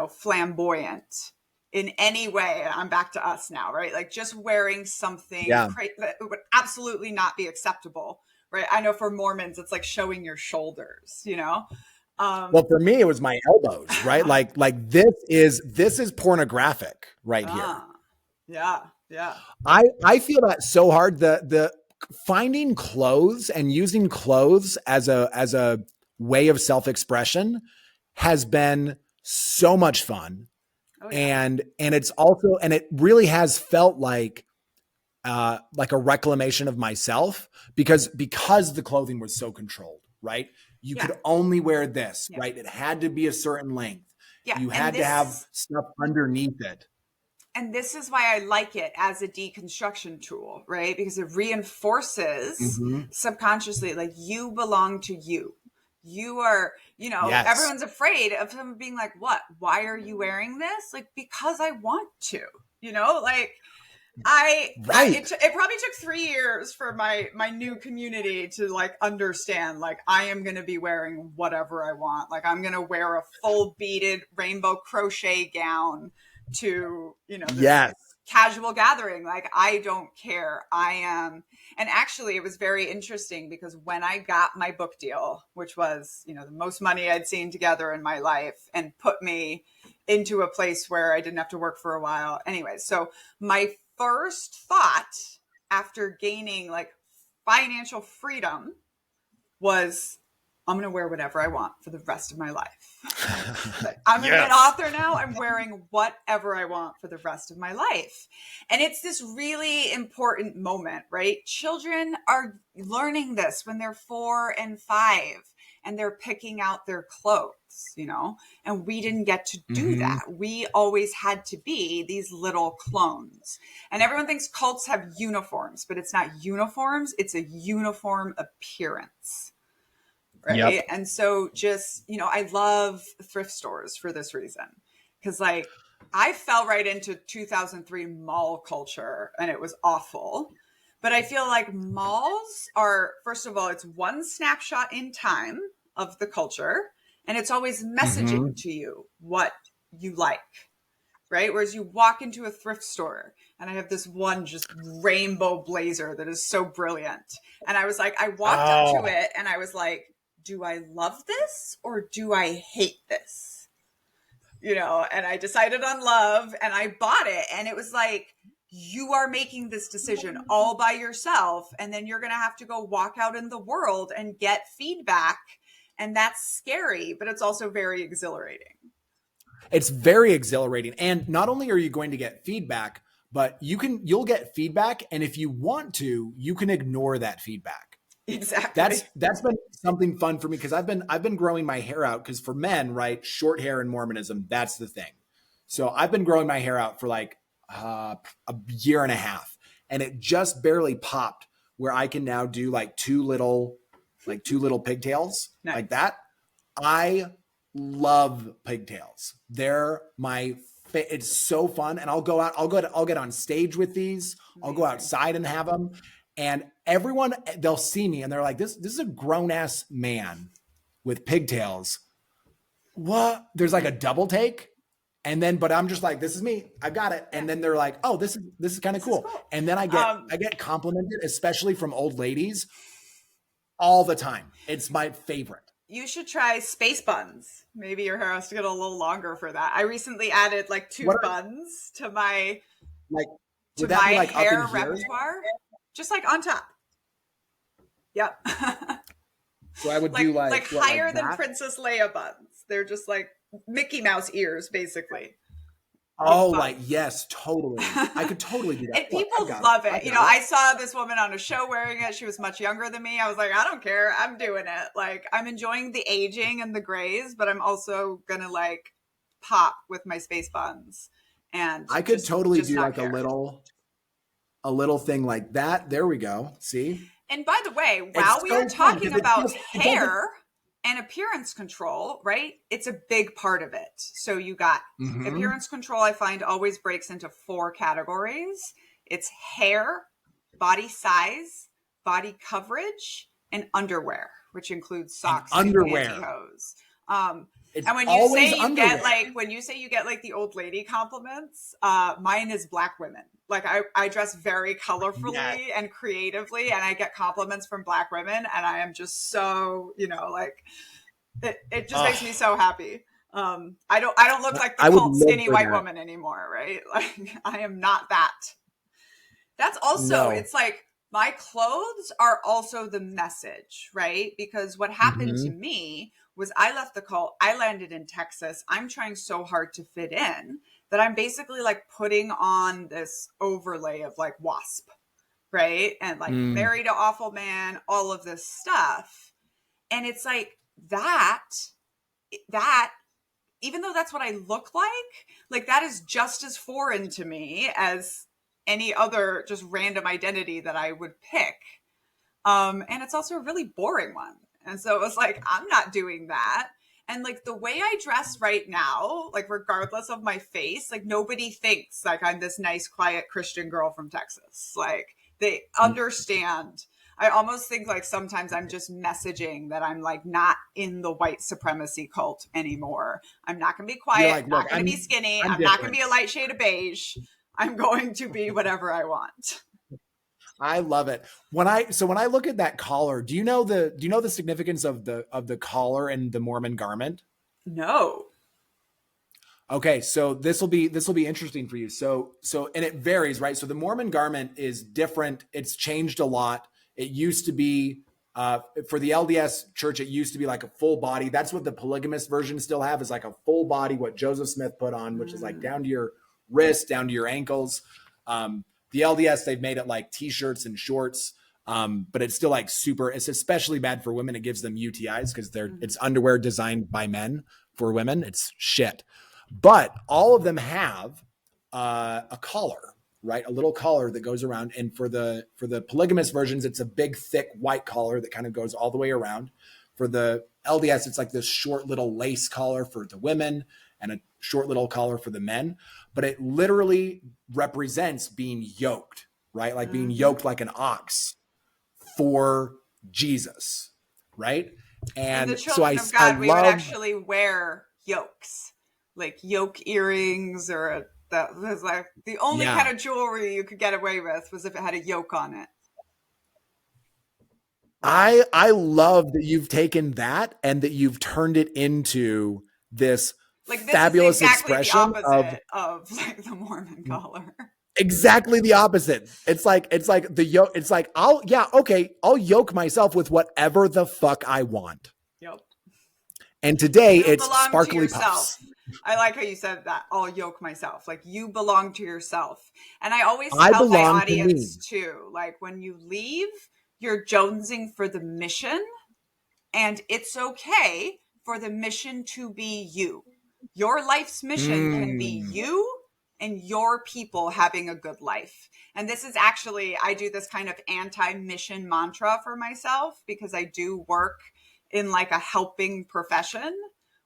flamboyant in any way, I'm back to us now, right? Like, just wearing something that would absolutely not be acceptable, right? I know for Mormons, it's like showing your shoulders, Well, for me, it was my elbows, right? like this is pornographic right here. Yeah. I feel that so hard. The finding clothes and using clothes as a way of self-expression has been so much fun. Oh, yeah. And it's also, and it really has felt like a reclamation of myself, because the clothing was so controlled, right? You could only wear this, right? It had to be a certain length. You had to have stuff underneath it. And this is why I like it as a deconstruction tool, right? Because it reinforces subconsciously, like, you belong to you. You are, everyone's afraid of someone being like, what? Why are you wearing this? Like, because I want to, like, it probably took 3 years for my new community to like understand, like, I am going to be wearing whatever I want. Like, I'm going to wear a full beaded rainbow crochet gown to, casual gathering. Like, I don't care. I am. And actually, it was very interesting because when I got my book deal, which was, you know, the most money I'd seen together in my life and put me into a place where I didn't have to work for a while. Anyway, so my first thought after gaining like financial freedom was, I'm going to wear whatever I want for the rest of my life. Like, I'm going to be an author now. I'm wearing whatever I want for the rest of my life. And it's this really important moment, right? Children are learning this when they're 4 and 5 and they're picking out their clothes, you know, and we didn't get to do that. We always had to be these little clones. And everyone thinks cults have uniforms, but it's not uniforms. It's a uniform appearance. Right. Yep. And so just, you know, I love thrift stores for this reason, because like I fell right into 2003 mall culture and it was awful. But I feel like malls are, first of all, it's one snapshot in time of the culture, and it's always messaging to you what you like. Right. Whereas you walk into a thrift store, and I have this one just rainbow blazer that is so brilliant. And I was like, I walked up to it and I was like, do I love this or do I hate this? You know, and I decided on love and I bought it. And it was like, you are making this decision all by yourself. And then you're going to have to go walk out in the world and get feedback. And that's scary, but it's also very exhilarating. It's very exhilarating. And not only are you going to get feedback, but you'll get feedback. And if you want to, you can ignore that feedback. Exactly. That's been something fun for me, because I've been growing my hair out, because for men, right, short hair in Mormonism, that's the thing. So I've been growing my hair out for like a year and a half, and it just barely popped where I can now do like two little pigtails. Nice. Like that. I love pigtails. They're it's so fun. And I'll get on stage with these. Amazing. I'll go outside and have them. And everyone, they'll see me and they're like, this is a grown ass man with pigtails. What? There's like a double take. And then, but I'm just like, this is me. I got it. And then they're like, oh, this is kind of cool. And then I get complimented, especially from old ladies, all the time. It's my favorite. You should try space buns. Maybe your hair has to get a little longer for that. I recently added like two buns to my hair repertoire. Just like on top. Yep. So I would do like higher than Princess Leia buns. They're just like Mickey Mouse ears, basically. Oh, like, yes, totally. I could totally do that. And people love it. You know, I saw this woman on a show wearing it. She was much younger than me. I was like, I don't care. I'm doing it. Like, I'm enjoying the aging and the grays, but I'm also going to like pop with my space buns. And I could totally do like a little thing like that. There we go. See? And by the way, while we are talking about hair and appearance control, right? It's a big part of it. So you got appearance control, I find always breaks into 4 categories. It's hair, body size, body coverage, and underwear, which includes socks and pantyhose. And when you say you get like the old lady compliments, mine is Black women. Like I dress very colorfully and creatively, and I get compliments from Black women, and I am just so, you know, like it just makes me so happy. I don't look like the cult skinny white woman anymore, right? Like I am not that. That's also it's like my clothes are also the message, right? Because what happened to me was I left the cult. I landed in Texas. I'm trying so hard to fit in that I'm basically like putting on this overlay of like WASP, right? And like married to awful man, all of this stuff. And it's like that, even though that's what I look like that is just as foreign to me as any other just random identity that I would pick. And it's also a really boring one. And so it was like, I'm not doing that. And like the way I dress right now, like regardless of my face, like nobody thinks like I'm this nice, quiet Christian girl from Texas. Like they understand. I almost think like sometimes I'm just messaging that I'm like not in the white supremacy cult anymore. I'm not going to be quiet. Like, I'm not going to be skinny. I'm not going to be a light shade of beige. I'm going to be whatever I want. I love it. When I look at that collar, do you know the significance of the collar and the Mormon garment? No. Okay, so this will be interesting for you. So and it varies, right? So the Mormon garment is different. It's changed a lot. It used to be for the LDS church, it used to be like a full body. That's what the polygamous version still have, is like a full body, what Joseph Smith put on, which is like down to your wrists, down to your ankles. The LDS, they've made it like t-shirts and shorts, but it's still like super. It's especially bad for women. It gives them UTIs because it's underwear designed by men for women. It's shit. But all of them have a collar, right? A little collar that goes around. And for the polygamous versions, it's a big, thick white collar that kind of goes all the way around. For the LDS, it's like this short little lace collar for the women and a short little collar for the men. But it literally represents being yoked, right? Like being yoked like an ox for Jesus, right? And the And so children I of God, we would love, actually wear yokes, like yoke earrings, or that was like the only kind of jewelry you could get away with was if it had a yoke on it. I love that you've taken that and that you've turned it into this Like this fabulous is exactly the expression opposite of like the Mormon collar. exactly the opposite. It's like the yoke. It's like, I'll yoke myself with whatever the fuck I want. Yep. And today You it's belong to sparkly yourself. puffs. I like how you said that. I'll yoke myself. Like you belong to yourself. And I always I tell my belong to audience me. too, like when you leave, you're jonesing for the mission, and it's okay for the mission to be you. Your life's mission can be you and your people having a good life. And this is actually, I do this kind of anti-mission mantra for myself because I do work in like a helping profession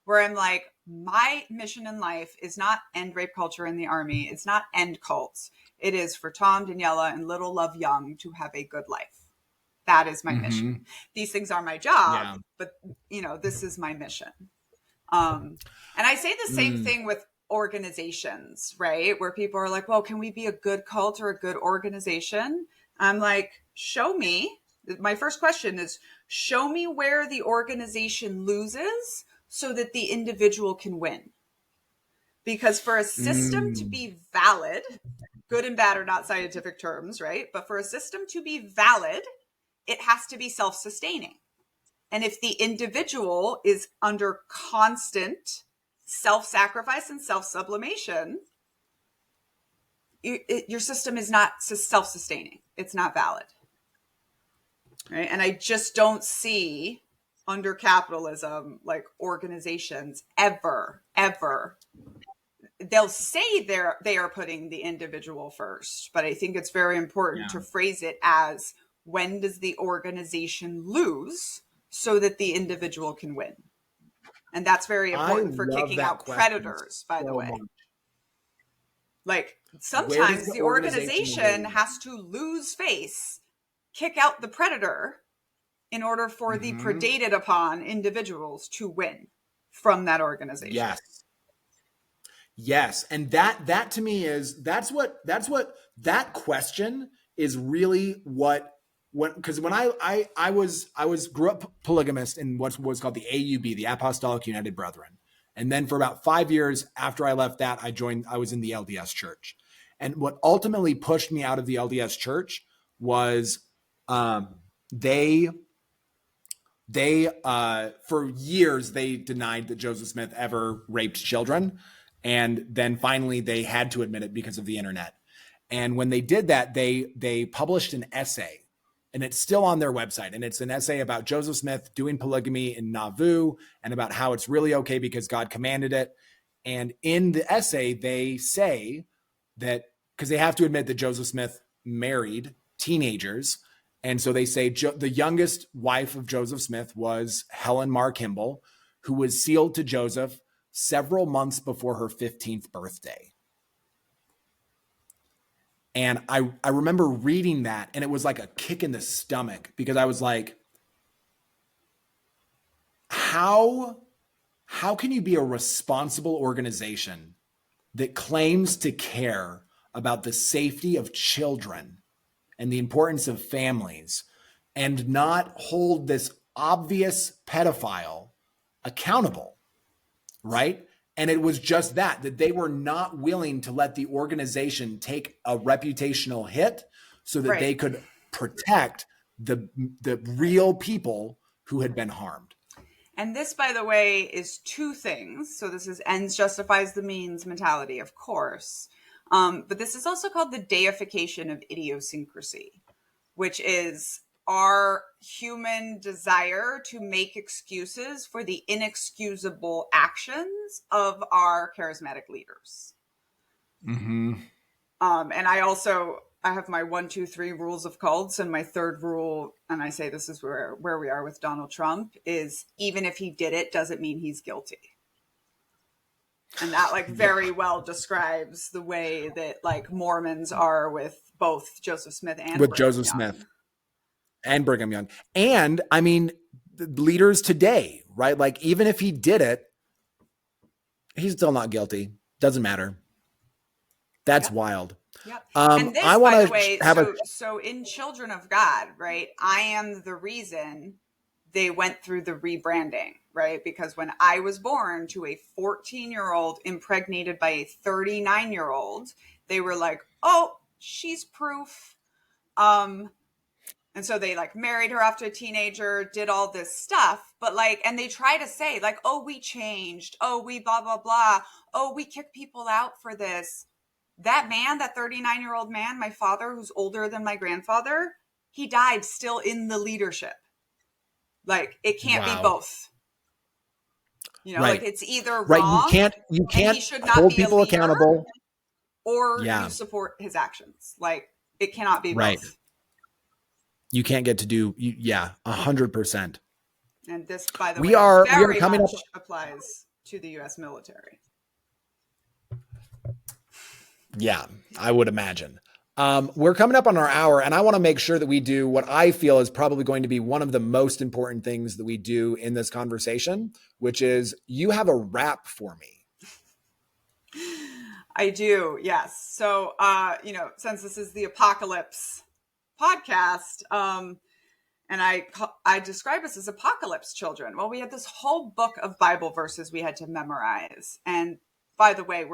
where I'm like, my mission in life is not end rape culture in the army. It's not end cults. It is for Tom, Daniela, and little Love Young to have a good life. That is my mission. These things are my job, but you know, this is my mission. And I say the same thing with organizations, right? Where people are like, well, can we be a good cult or a good organization? I'm like, show me. My first question is, show me where the organization loses so that the individual can win. Because for a system to be valid, good and bad are not scientific terms, right? But for a system to be valid, it has to be self-sustaining. And if the individual is under constant self-sacrifice and self-sublimation, your system is not self-sustaining. It's not valid. Right? And I just don't see under capitalism, like organizations ever, they'll say they are putting the individual first, but I think it's very important to phrase it as, when does the organization lose so that the individual can win? And that's very important for kicking out predators, by the way. Much. Like sometimes the organization has to lose face, kick out the predator in order for the predated upon individuals to win from that organization. Yes. And that to me is, that's what that question is really because when I grew up polygamist in what was called the AUB, the Apostolic United Brethren. And then for about 5 years after I left that, I was in the LDS church. And what ultimately pushed me out of the LDS church was they for years, they denied that Joseph Smith ever raped children. And then finally they had to admit it because of the internet. And when they did that, they published an essay, and it's still on their website. And it's an essay about Joseph Smith doing polygamy in Nauvoo and about how it's really okay because God commanded it. And in the essay, they say that, because they have to admit that Joseph Smith married teenagers. And so they say the youngest wife of Joseph Smith was Helen Mar Kimball, who was sealed to Joseph several months before her 15th birthday. And I remember reading that, and it was like a kick in the stomach, because I was like, how can you be a responsible organization that claims to care about the safety of children and the importance of families and not hold this obvious pedophile accountable, right? And it was just that they were not willing to let the organization take a reputational hit so that they could protect the real people who had been harmed. And this, by the way, is two things. So this is ends justifies the means mentality, of course. But this is also called the deification of idiosyncrasy, which is our human desire to make excuses for the inexcusable actions of our charismatic leaders. Mm-hmm. And I have my 1, 2, 3 rules of cults, and my third rule, and I say this is where we are with Donald Trump, is even if he did it, doesn't mean he's guilty. And that like very well describes the way that like Mormons are with both Joseph Smith and with Brigham Joseph Young. Smith and Brigham Young. And I mean, the leaders today, right? Like even if he did it, he's still not guilty. Doesn't matter. That's wild. Yep. And this, I want to have so in Children of God, right? I am the reason they went through the rebranding, right? Because when I was born to a 14-year-old impregnated by a 39-year-old, they were like, "Oh, she's proof." And so they like married her after a teenager, did all this stuff, but like, and they try to say like, "Oh, we changed. Oh, we blah, blah, blah. Oh, we kick people out for this." That man, that 39-year-old man, my father, who's older than my grandfather, he died still in the leadership. Like it can't be both. You know, like it's either wrong. You can't he should not hold be people accountable, or you support his actions. Like it cannot be both. You can't get to do 100%. And this, by the way, we are coming up applies to the U.S. military. Yeah, I would imagine. We're coming up on our hour, and I want to make sure that we do what I feel is probably going to be one of the most important things that we do in this conversation, which is you have a rap for me. I do, yes. So, since this is the Apocalypse podcast, and I describe us as apocalypse children. Well, we had this whole book of Bible verses we had to memorize. And by the way,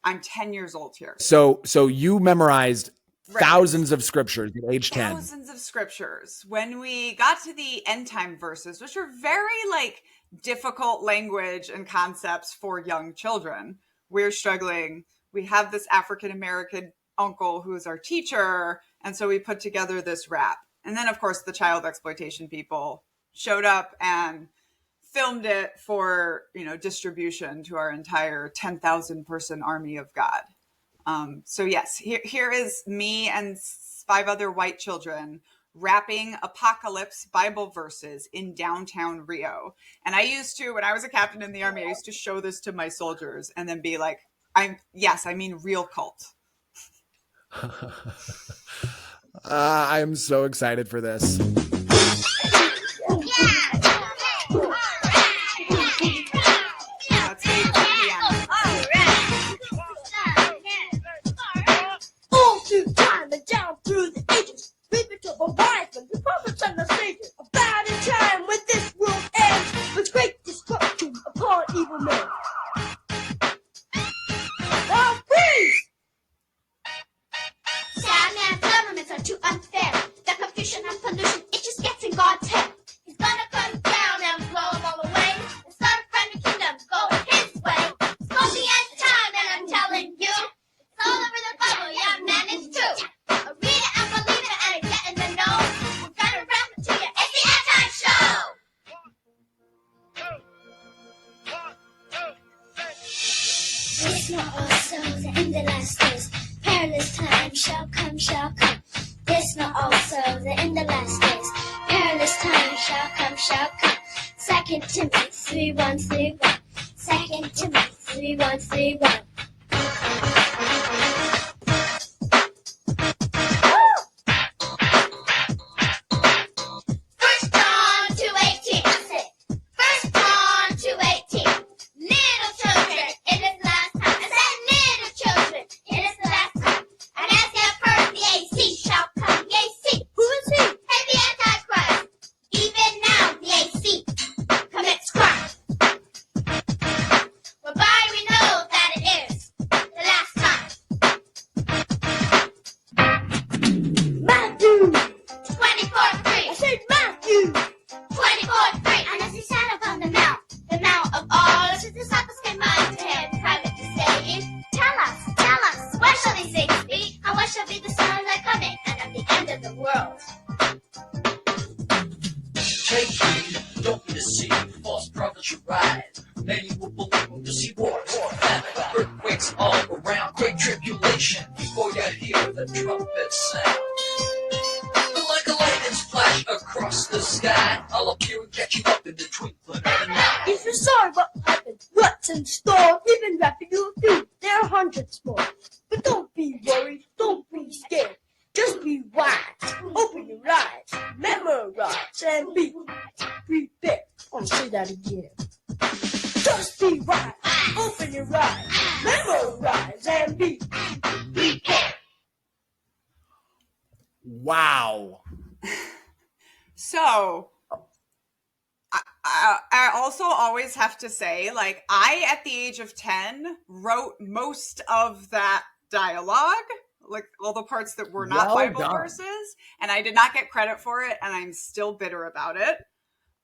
I'm 10 years old here. So you memorized thousands of scriptures at age 10. Thousands of scriptures. When we got to the end time verses, which are very like difficult language and concepts for young children, we're struggling. We have this African-American uncle who's our teacher. And so we put together this rap. And then, of course, the child exploitation people showed up and filmed it for, distribution to our entire 10,000 person army of God. So yes, here is me and 5 other white children rapping apocalypse Bible verses in downtown Rio. And I used to, when I was a captain in the army, I used to show this to my soldiers and then be like, I mean real cult. I'm so excited for this. Down through the ages, we've been to horizon, the prophets and the sages, about a time when this world ends, with great destruction upon evil men. Now please! Sad man's governments are too unfair. The confusion and pollution, it just gets in God's head. He's gonna come down and blow them all away, and start a friendly kingdom going his way. It's gonna be end time, and I'm telling you, it's all over the Bible, yeah, man, it's true. Read it and believe it and get in the know. We're gonna rap it to you. It's the End Time Show. 1, 2, 3. It's not also the end of last days. Perilous time shall come, shall come. It's not also the end of last days. Perilous time shall come, shall come. 2 Timothy 3:1-3:1. 2 Timothy 3:1-3:1. hitch a ride. Many will believe to see war, earthquakes all around, great tribulation. Before you hear the trumpet sound, like a lightning flash across the sky, I'll appear and catch you up in the twinkling of an eye. If you're sorry what happened, what's in store, we've been wrapping you a few. There are hundreds more. But don't be worried, don't be scared. Just be wise, open your eyes, memorize, and be prepared. I want to say that again. Just be wise, open your eyes, memorize, and be prepared. Wow. So I also always have to say, like, I, at the age of 10, wrote most of that dialogue, like all the parts that were not Bible verses, and I did not get credit for it, and I'm still bitter about it.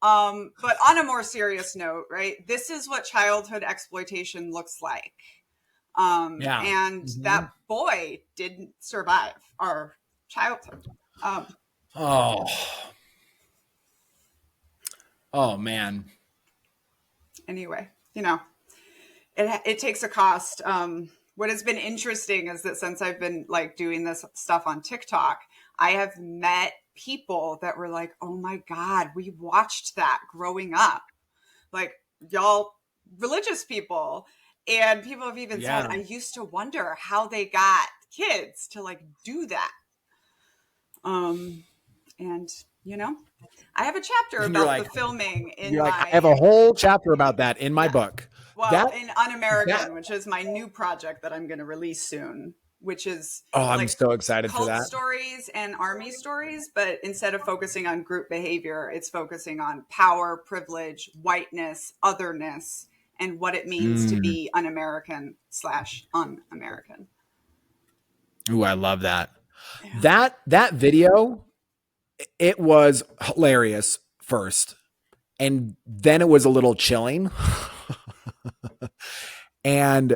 But on a more serious note, right, this is what childhood exploitation looks like. And that boy didn't survive our childhood. Oh man. Anyway, you know, it takes a cost. What has been interesting is that since I've been like doing this stuff on TikTok, I have met people that were like, oh my God, we watched that growing up. Like, y'all religious people. And people have even said, I used to wonder how they got kids to like do that. And you know, I have a chapter about the filming in my... I have a whole chapter about that in my book. Well, in Un-American, which is my new project that I'm going to release soon, which is I'm so excited for that. Cult stories and army stories, but instead of focusing on group behavior, it's focusing on power, privilege, whiteness, otherness, and what it means to be un-American / un-American. Ooh, I love that. Yeah. That video, it was hilarious first, and then it was a little chilling. And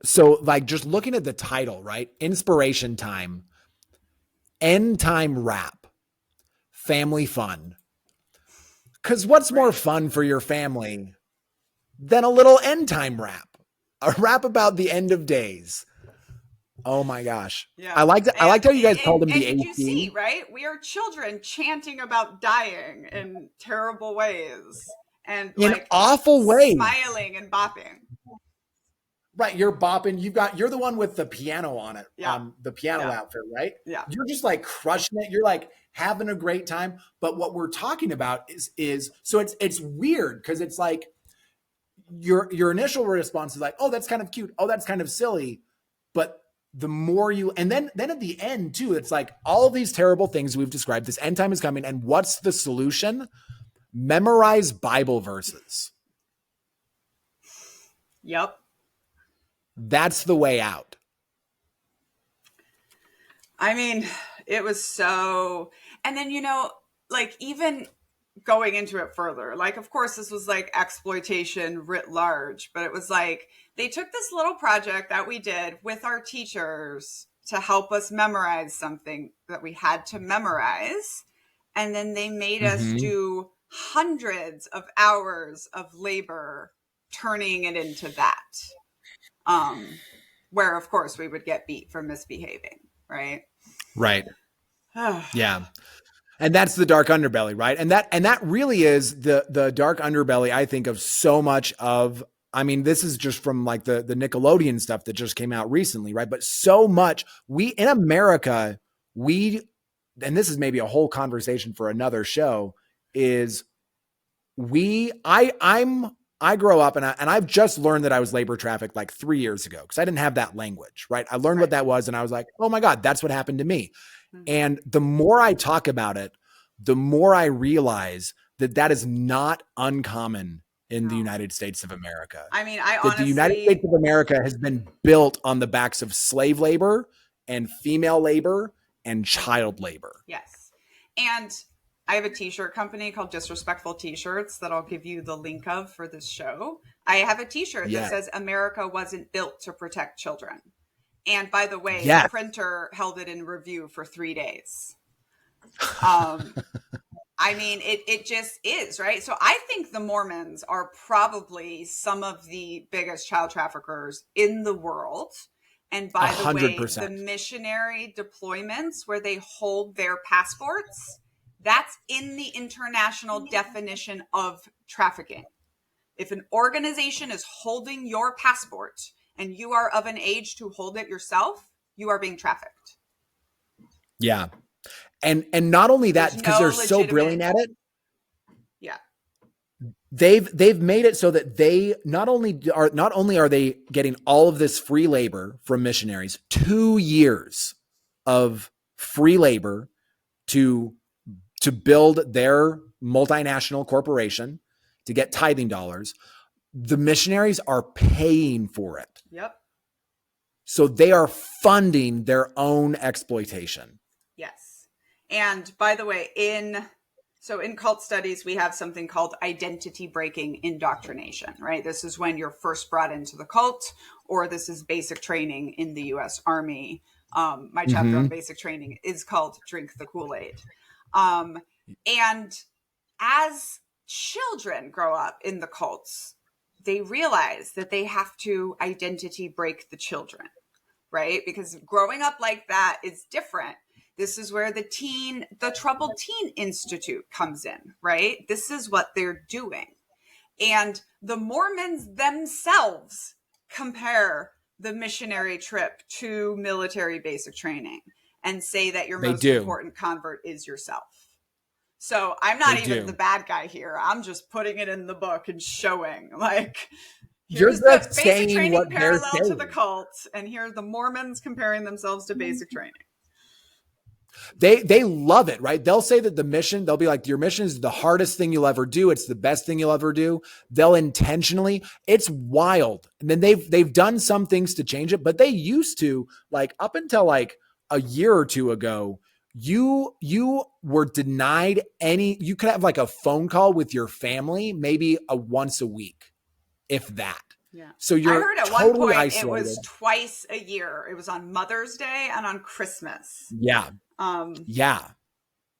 so like just looking at the title, right? Inspiration time, end time rap, family fun. Because what's more fun for your family than a little end time rap? A rap about the end of days. Oh my gosh. Yeah. I liked how you guys called him the AD. You see, right? We are children chanting about dying in terrible ways. And in like awful ways. Smiling and bopping. Right. You're bopping. You're the one with the piano on it. Yeah. The piano outfit, right? Yeah. You're just like crushing it. You're like having a great time. But what we're talking about is so it's weird because it's like your initial response is like, oh, that's kind of cute. Oh, that's kind of silly. But the more you, and then at the end too, it's like all of these terrible things we've described, this end time is coming. And what's the solution? Memorize Bible verses. Yep. That's the way out. I mean, it was so, and then, you know, like even going into it further, like, of course, this was like exploitation writ large, but it was like, they took this little project that we did with our teachers to help us memorize something that we had to memorize. And then they made us do hundreds of hours of labor turning it into that. Where, of course, we would get beat for misbehaving, right? Right. Yeah. And that's the dark underbelly, right? And that really is the dark underbelly, I think, of so much of, I mean, this is just from like the Nickelodeon stuff that just came out recently, right? But so much in America, and this is maybe a whole conversation for another show, is I grow up and I've just learned that I was labor trafficked like 3 years ago because I didn't have that language, right? I learned what that was and I was like, oh my God, that's what happened to me. And the more I talk about it, the more I realize that is not uncommon in the United States of America. I mean, the United States of America has been built on the backs of slave labor and female labor and child labor. Yes. And I have a t-shirt company called Disrespectful T-shirts that I'll give you the link of for this show. I have a t-shirt that says America wasn't built to protect children. And by the way, the printer held it in review for 3 days. I I mean, it just is, right? So I think the Mormons are probably some of the biggest child traffickers in the world. And by the way, 100%. the missionary deployments where they hold their passports, that's in the international definition of trafficking. If an organization is holding your passport and you are of an age to hold it yourself, you are being trafficked. Yeah. And not only that, There's because no they're so brilliant at it, Yeah. they've made it so that they not only are they getting all of this free labor from missionaries, 2 years of free labor to build their multinational corporation, to get tithing dollars. The missionaries are paying for it. Yep. So they are funding their own exploitation. Yes. And by the way, in cult studies, we have something called identity breaking indoctrination, right? This is when you're first brought into the cult, or this is basic training in the US Army. My chapter on basic training is called Drink the Kool-Aid. And as children grow up in the cults, they realize that they have to identity break the children, right? Because growing up like that is different. This is where the Troubled Teen Institute comes in, right? This is what they're doing. And the Mormons themselves compare the missionary trip to military basic training and say that your most important convert is yourself. So I'm not even the bad guy here. I'm just putting it in the book and showing, like, here's the basic training parallel to the cult, and here are the Mormons comparing themselves to basic training. They love it, right? They'll say that they'll be like, your mission is the hardest thing you'll ever do. It's the best thing you'll ever do. They'll intentionally, it's wild. And then they've done some things to change it, but they used to, like, up until like a year or two ago, you were denied you could have like a phone call with your family, maybe once a week, if that. Yeah. So you're I heard at totally one point isolated. It was twice a year. It was on Mother's Day and on Christmas. Yeah. Yeah.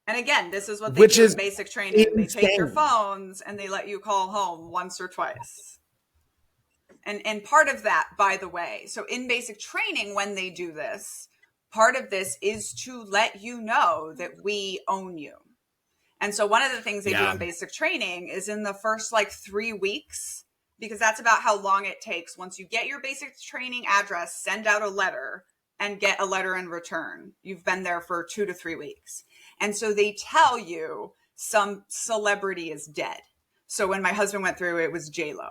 And again, this is what they do in basic training. Insane. They take your phones and they let you call home once or twice. And part of that, by the way, so in basic training, when they do this, part of this is to let you know that we own you. And so one of the things they do in basic training is in the first like 3 weeks, because that's about how long it takes. Once you get your basic training address, send out a letter and get a letter in return. You've been there for 2 to 3 weeks. And so they tell you some celebrity is dead. So when my husband went through, it was J-Lo.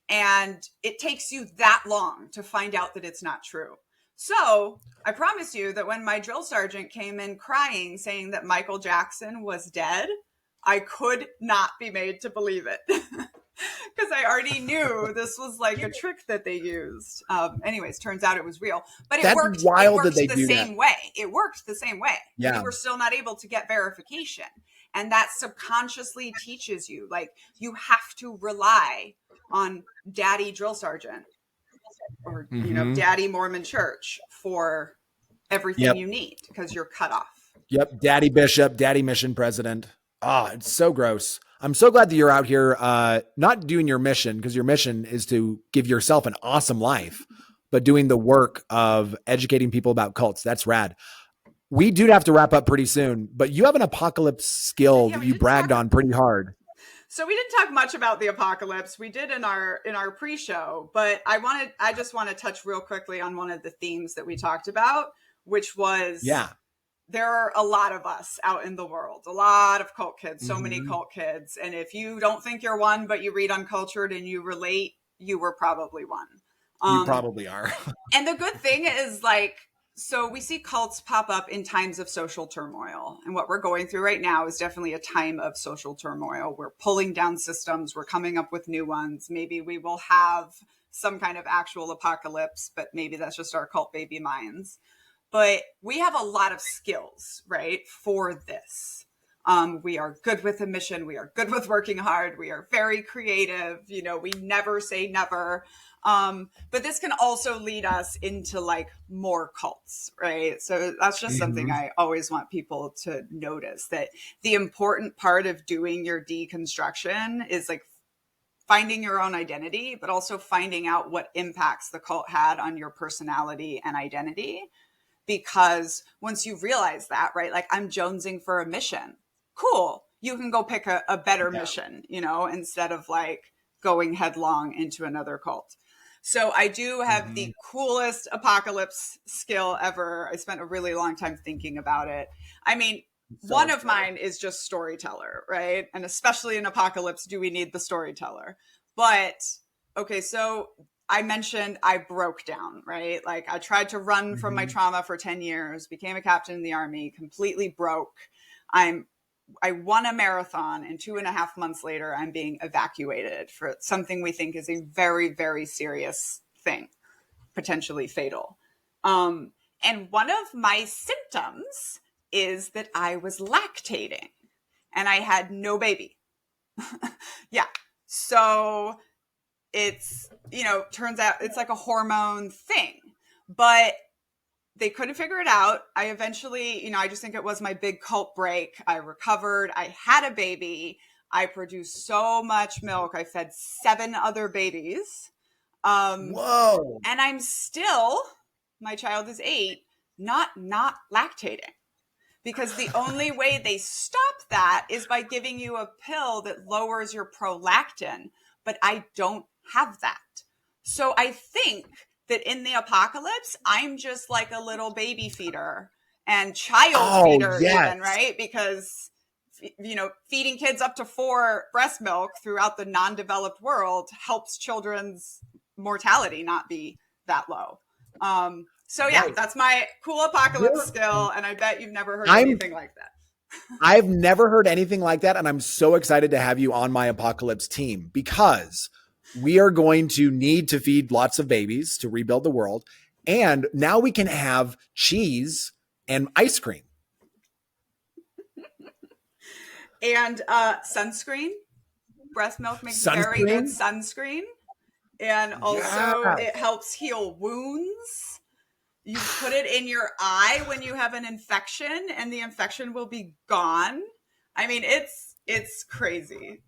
And it takes you that long to find out that it's not true. So I promise you that when my drill sergeant came in crying, saying that Michael Jackson was dead, I could not be made to believe it. Because I already knew this was like a trick that they used. Anyways, turns out it was real. But it worked the same way. It worked the same way. Yeah. You were still not able to get verification. And that subconsciously teaches you, like, you have to rely on Daddy Drill Sergeant or, you know, Daddy Mormon Church for everything you need, because you're cut off. Yep. Daddy Bishop, Daddy Mission President. It's so gross. I'm so glad that you're out here, not doing your mission, because your mission is to give yourself an awesome life, but doing the work of educating people about cults. That's rad. We do have to wrap up pretty soon, but you have an apocalypse skill that you bragged on pretty hard. So we didn't talk much about the apocalypse. We did in our pre-show, but I just want to touch real quickly on one of the themes that we talked about, which was there are a lot of us out in the world, a lot of cult kids, so many cult kids. And if you don't think you're one, but you read Uncultured and you relate, you were probably one. You probably are. And the good thing is, like, so we see cults pop up in times of social turmoil. And what we're going through right now is definitely a time of social turmoil. We're pulling down systems. We're coming up with new ones. Maybe we will have some kind of actual apocalypse, but maybe that's just our cult baby minds. But we have a lot of skills, right, for this. We are good with a mission. We are good with working hard. We are very creative. You know, we never say never. But this can also lead us into like more cults, right? So that's just something I always want people to notice, that the important part of doing your deconstruction is like finding your own identity, but also finding out what impacts the cult had on your personality and identity. Because once you realize that, right, like I'm jonesing for a mission, cool, you can go pick a better mission, you know, instead of like going headlong into another cult. So I do have the coolest apocalypse skill ever. I spent a really long time thinking about it. I mean, one of mine is just storyteller, right? And especially in apocalypse, do we need the storyteller? But okay, so I mentioned I broke down, right? Like I tried to run from my trauma for 10 years, became a captain in the army, completely broke. I won a marathon, and 2.5 months later, I'm being evacuated for something we think is a very, very serious thing, potentially fatal. And one of my symptoms is that I was lactating and I had no baby. Yeah. So it's, you know, turns out it's like a hormone thing, but they couldn't figure it out. I eventually, you know, I just think it was my big cult break. I recovered. I had a baby. I produced so much milk. I fed 7 other babies. Whoa. And I'm still, my child is 8, not lactating. Because the only way they stop that is by giving you a pill that lowers your prolactin. But I don't have that. So I think that in the apocalypse, I'm just like a little baby feeder and child feeder even, right? Because, you know, feeding kids up to 4 breast milk throughout the non-developed world helps children's mortality not be that low. So yeah, that's my cool apocalypse skill. And I bet you've never heard anything like that. I've never heard anything like that. And I'm so excited to have you on my apocalypse team, because we are going to need to feed lots of babies to rebuild the world. And now we can have cheese and ice cream. And sunscreen. Breast milk makes very good sunscreen. And also it helps heal wounds. You put it in your eye when you have an infection and the infection will be gone. I mean, it's crazy.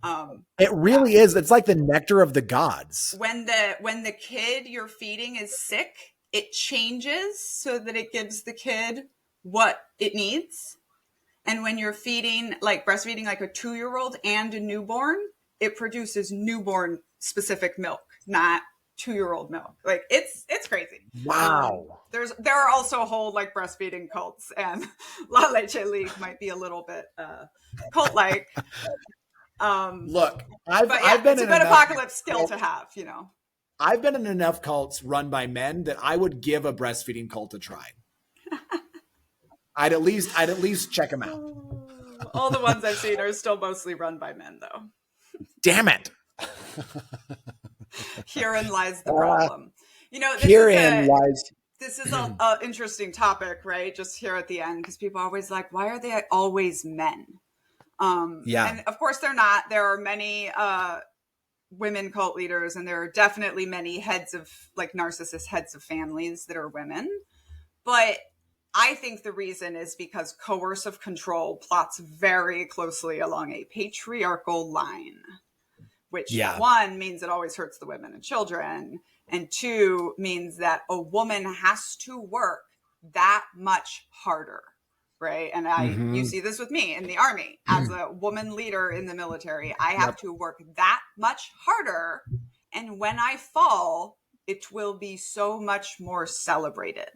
It really is. It's like the nectar of the gods. When the kid you're feeding is sick, it changes so that it gives the kid what it needs. And when you're feeding, like breastfeeding like a 2-year-old and a newborn, it produces newborn specific milk, not 2-year-old milk. Like it's crazy. Wow. There are also whole like breastfeeding cults, and La Leche League might be a little bit cult-like. Look, I've been it's a in good enough apocalypse skill to have, you know. I've been in enough cults run by men that I would give a breastfeeding cult a try. I'd at least check them out. All the ones I've seen are still mostly run by men, though. Damn it. Herein lies the problem. You know, this is an interesting topic, right? Just here at the end, because people are always like, why are they always men? And of course they're not. There are many women cult leaders, and there are definitely many heads of like narcissist heads of families that are women. But I think the reason is because coercive control plots very closely along a patriarchal line, which 1 means it always hurts the women and children, and 2 means that a woman has to work that much harder, right? And you see this with me in the army. As a woman leader in the military, I have to work that much harder, and when I fall, it will be so much more celebrated.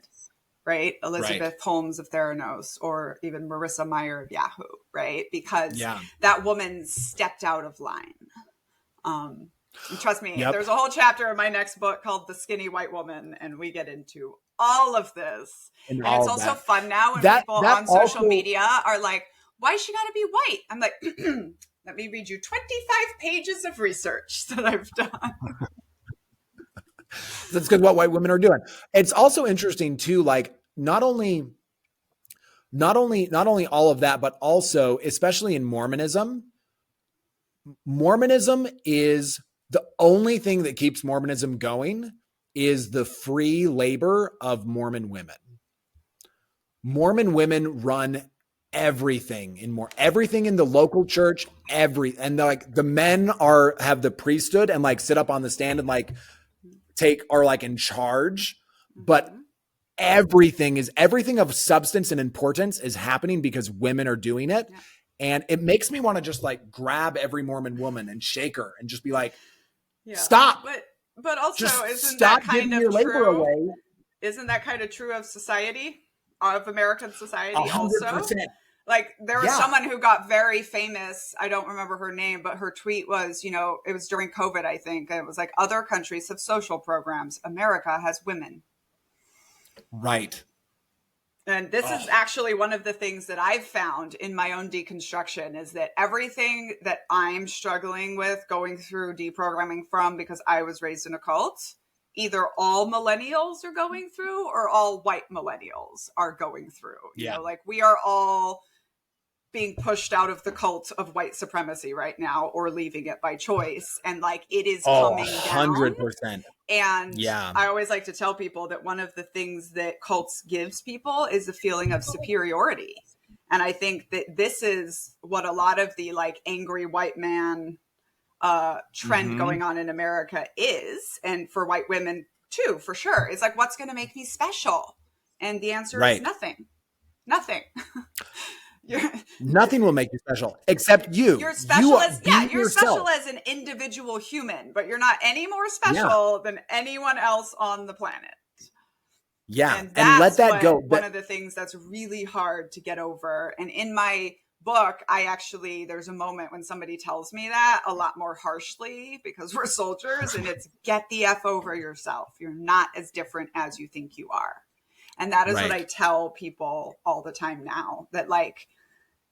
Right? Elizabeth Holmes of Theranos, or even Marissa Meyer of Yahoo, right? Because that woman stepped out of line. And trust me, there's a whole chapter in my next book called The Skinny White Woman, and we get into all of this. And it's also fun now when people on social media are like, why is she got to be white? I'm like, let me read you 25 pages of research that I've done. That's because what white women are doing. It's also interesting too, like not only not only all of that, but also, especially in Mormonism is the only thing that keeps Mormonism going is the free labor of Mormon women. Mormon women run everything in the local church, and like the men have the priesthood and like sit up on the stand and like are like in charge, but everything of substance and importance is happening because women are doing it. Yeah. And it makes me want to just like grab every Mormon woman and shake her and just be like, Yeah. stop. But also, Just isn't stop that kind giving of your labor true? away. Isn't that kind of true of society, of American society 100%. also? Like there was someone who got very famous. I don't remember her name, but her tweet was, it was during COVID, I think. And it was like, other countries have social programs. America has women. Right. And this is actually one of the things that I've found in my own deconstruction is that everything that I'm struggling with going through deprogramming from, because I was raised in a cult, either all millennials are going through or all white millennials are going through. You know, like we are all being pushed out of the cult of white supremacy right now or leaving it by choice. And like it is coming 100%. down. And I always like to tell people that one of the things that cults gives people is the feeling of superiority. And I think that this is what a lot of the like angry white man trend going on in America is. And for white women too, for sure. It's like, what's going to make me special? And the answer is nothing. Nothing. Nothing will make you special except you. You're special you're yourself. Special as an individual human, but you're not any more special than anyone else on the planet. Yeah. And let that go. One of the things that's really hard to get over. And in my book, there's a moment when somebody tells me that a lot more harshly because we're soldiers, and it's get the F over yourself. You're not as different as you think you are. And that is what I tell people all the time now, that like,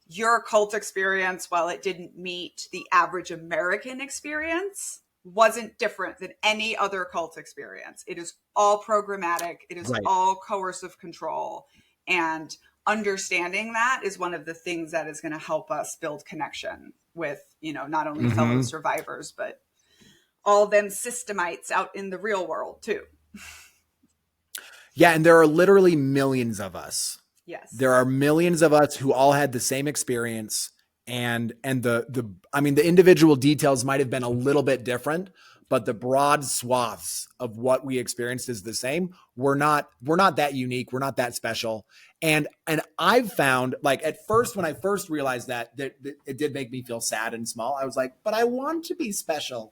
your cult experience, while it didn't meet the average American experience, wasn't different than any other cult experience. It is all programmatic. It is all coercive control. And understanding that is one of the things that is going to help us build connection with, not only fellow survivors, but all them systemites out in the real world too. Yeah. And there are literally millions of us. Yes. There are millions of us who all had the same experience, and the individual details might have been a little bit different, but the broad swaths of what we experienced is the same. We're not that unique. We're not that special. And I've found, like, at first, when I first realized that it did make me feel sad and small, I was like, but I want to be special.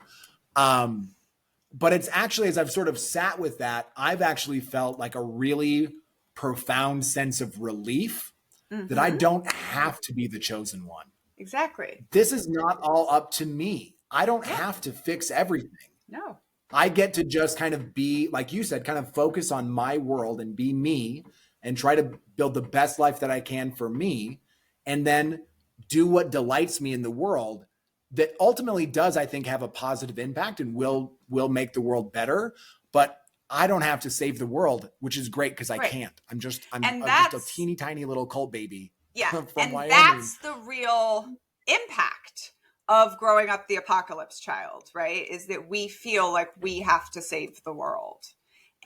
But it's actually, as I've sort of sat with that, I've actually felt like a really profound sense of relief that I don't have to be the chosen one. Exactly. This is not all up to me. I don't have to fix everything. No. I get to just kind of be, like you said, kind of focus on my world and be me and try to build the best life that I can for me, and then do what delights me in the world that ultimately does, I think, have a positive impact and will make the world better. But I don't have to save the world, which is great because I can't. I'm just a teeny tiny little cult baby. Yeah. From And Wyoming. that's the real impact of growing up the apocalypse child, right? Is that we feel like we have to save the world.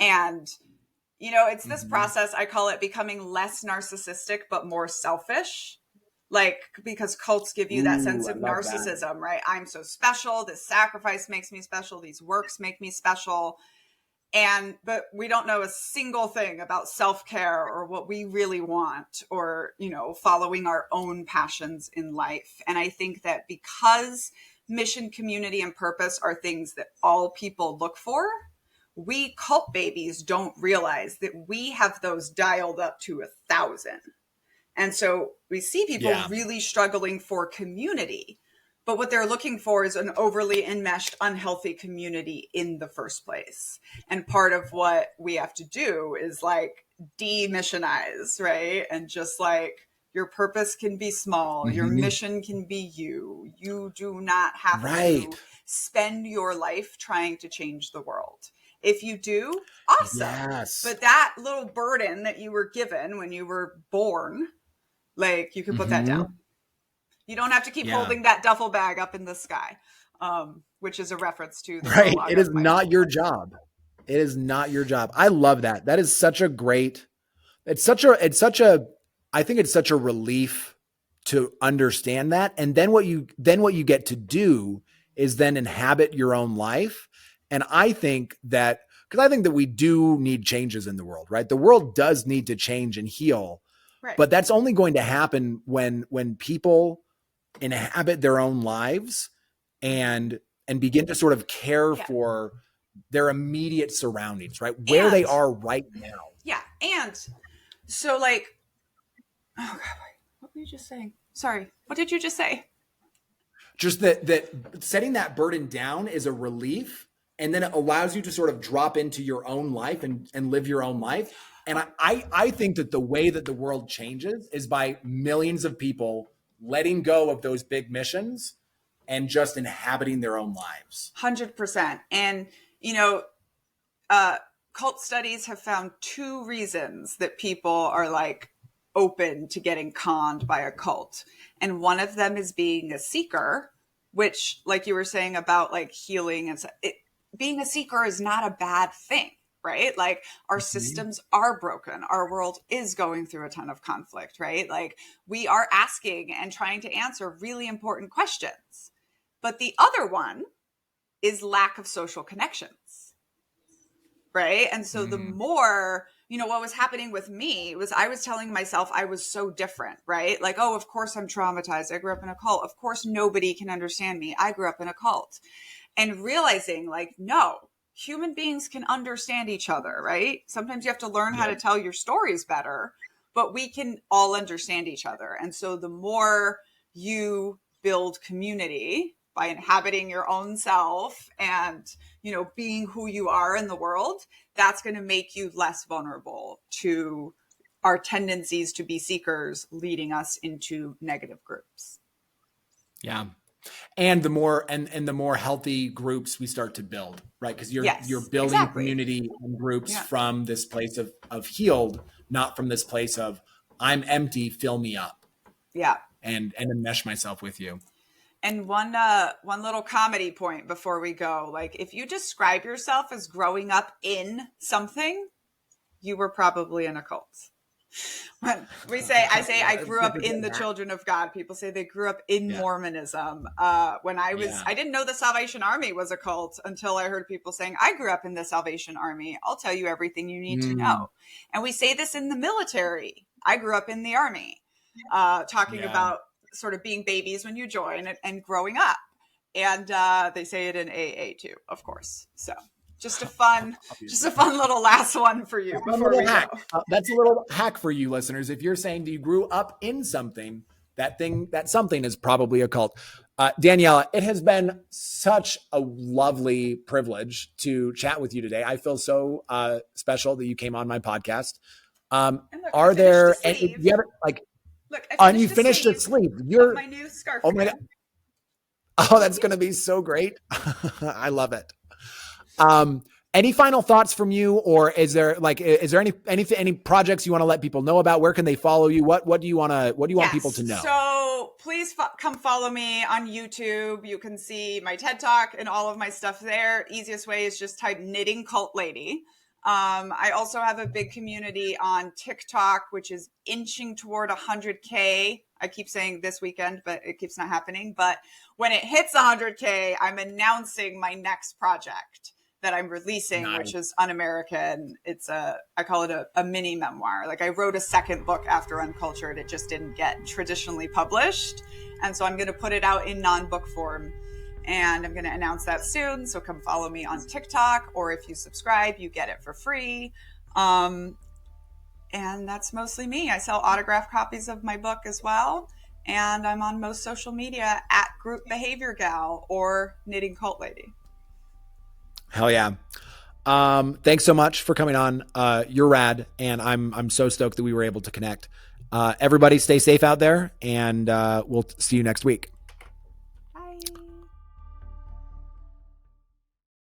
And, it's this process, I call it becoming less narcissistic, but more selfish. Like, because cults give you that sense of narcissism, right? I'm so special. This sacrifice makes me special. These works make me special. But we don't know a single thing about self-care or what we really want or, following our own passions in life. And I think that because mission, community, and purpose are things that all people look for, we cult babies don't realize that we have those dialed up to 1,000. And so we see people really struggling for community. But what they're looking for is an overly enmeshed, unhealthy community in the first place. And part of what we have to do is like demissionize, right? And just like your purpose can be small, your mission can be you. You do not have to spend your life trying to change the world. If you do, awesome. Yes. But that little burden that you were given when you were born Like, you can put that down. You don't have to keep Yeah. holding that duffel bag up in the sky, which is a reference to the Right. prologue It is of my not book. your job. It is not your job. I love that. That is such a great, I think it's such a relief to understand that. And then what you get to do is then inhabit your own life. And I think that, because I think that we do need changes in the world, right? The world does need to change and heal, Right. but that's only going to happen when people inhabit their own lives and begin to sort of care for their immediate surroundings, right? Where they are right now. Yeah. And so, like, oh God, what were you just saying? Sorry. What did you just say? Just that setting that burden down is a relief, and then it allows you to sort of drop into your own life and live your own life. And I think that the way that the world changes is by millions of people letting go of those big missions and just inhabiting their own lives. 100%. And, cult studies have found 2 reasons that people are like open to getting conned by a cult. And one of them is being a seeker, which, like you were saying about like healing, and being a seeker is not a bad thing, right? Like, our systems are broken. Our world is going through a ton of conflict, right? Like, we are asking and trying to answer really important questions. But the other one is lack of social connections, right? And so the more, what was happening with me was I was telling myself I was so different, right? Like, oh, of course I'm traumatized. I grew up in a cult. Of course nobody can understand me. I grew up in a cult. And realizing, like, no, human beings can understand each other, right? Sometimes you have to learn how to tell your stories better, but we can all understand each other. And so the more you build community by inhabiting your own self and, being who you are in the world, that's going to make you less vulnerable to our tendencies to be seekers leading us into negative groups. Yeah. And the more healthy groups we start to build, right? Because you're building community and groups from this place of healed, not from this place of I'm empty, fill me up. Yeah. And enmesh myself with you. And one little comedy point before we go, like, if you describe yourself as growing up in something, you were probably in a cult. When I say I grew up in the Children of God. People say they grew up in Mormonism. When I didn't know the Salvation Army was a cult until I heard people saying, I grew up in the Salvation Army. I'll tell you everything you need to know. And we say this in the military. I grew up in the Army, talking about sort of being babies when you join and growing up. And they say it in AA too, of course. So just a fun little last one for you. Before we go. That's a little hack for you listeners. If you're saying that you grew up in something, that something is probably a cult. Daniela, it has been such a lovely privilege to chat with you today. I feel so special that you came on my podcast. Are there any, you finished a sleeve. You're my new scarf. Oh my God. Oh, that's going to be so great. I love it. Any final thoughts from you, or is there any projects you want to let people know about? Where can they follow you? What do you want people to know? So please come follow me on YouTube. You can see my TED Talk and all of my stuff there. Easiest way is just type Knitting Cult Lady. I also have a big community on TikTok, which is inching toward 100K. I keep saying this weekend, but it keeps not happening. But when it hits 100K, I'm announcing my next project that I'm releasing, which is Un-American. I call it a mini memoir. Like, I wrote a second book after Uncultured. It just didn't get traditionally published. And so I'm going to put it out in non-book form. And I'm going to announce that soon. So come follow me on TikTok, or if you subscribe, you get it for free. And that's mostly me. I sell autographed copies of my book as well. And I'm on most social media at Group Behavior Gal or Knitting Cult Lady. Hell yeah. Thanks so much for coming on. You're rad. And I'm so stoked that we were able to connect. Everybody stay safe out there, and we'll see you next week.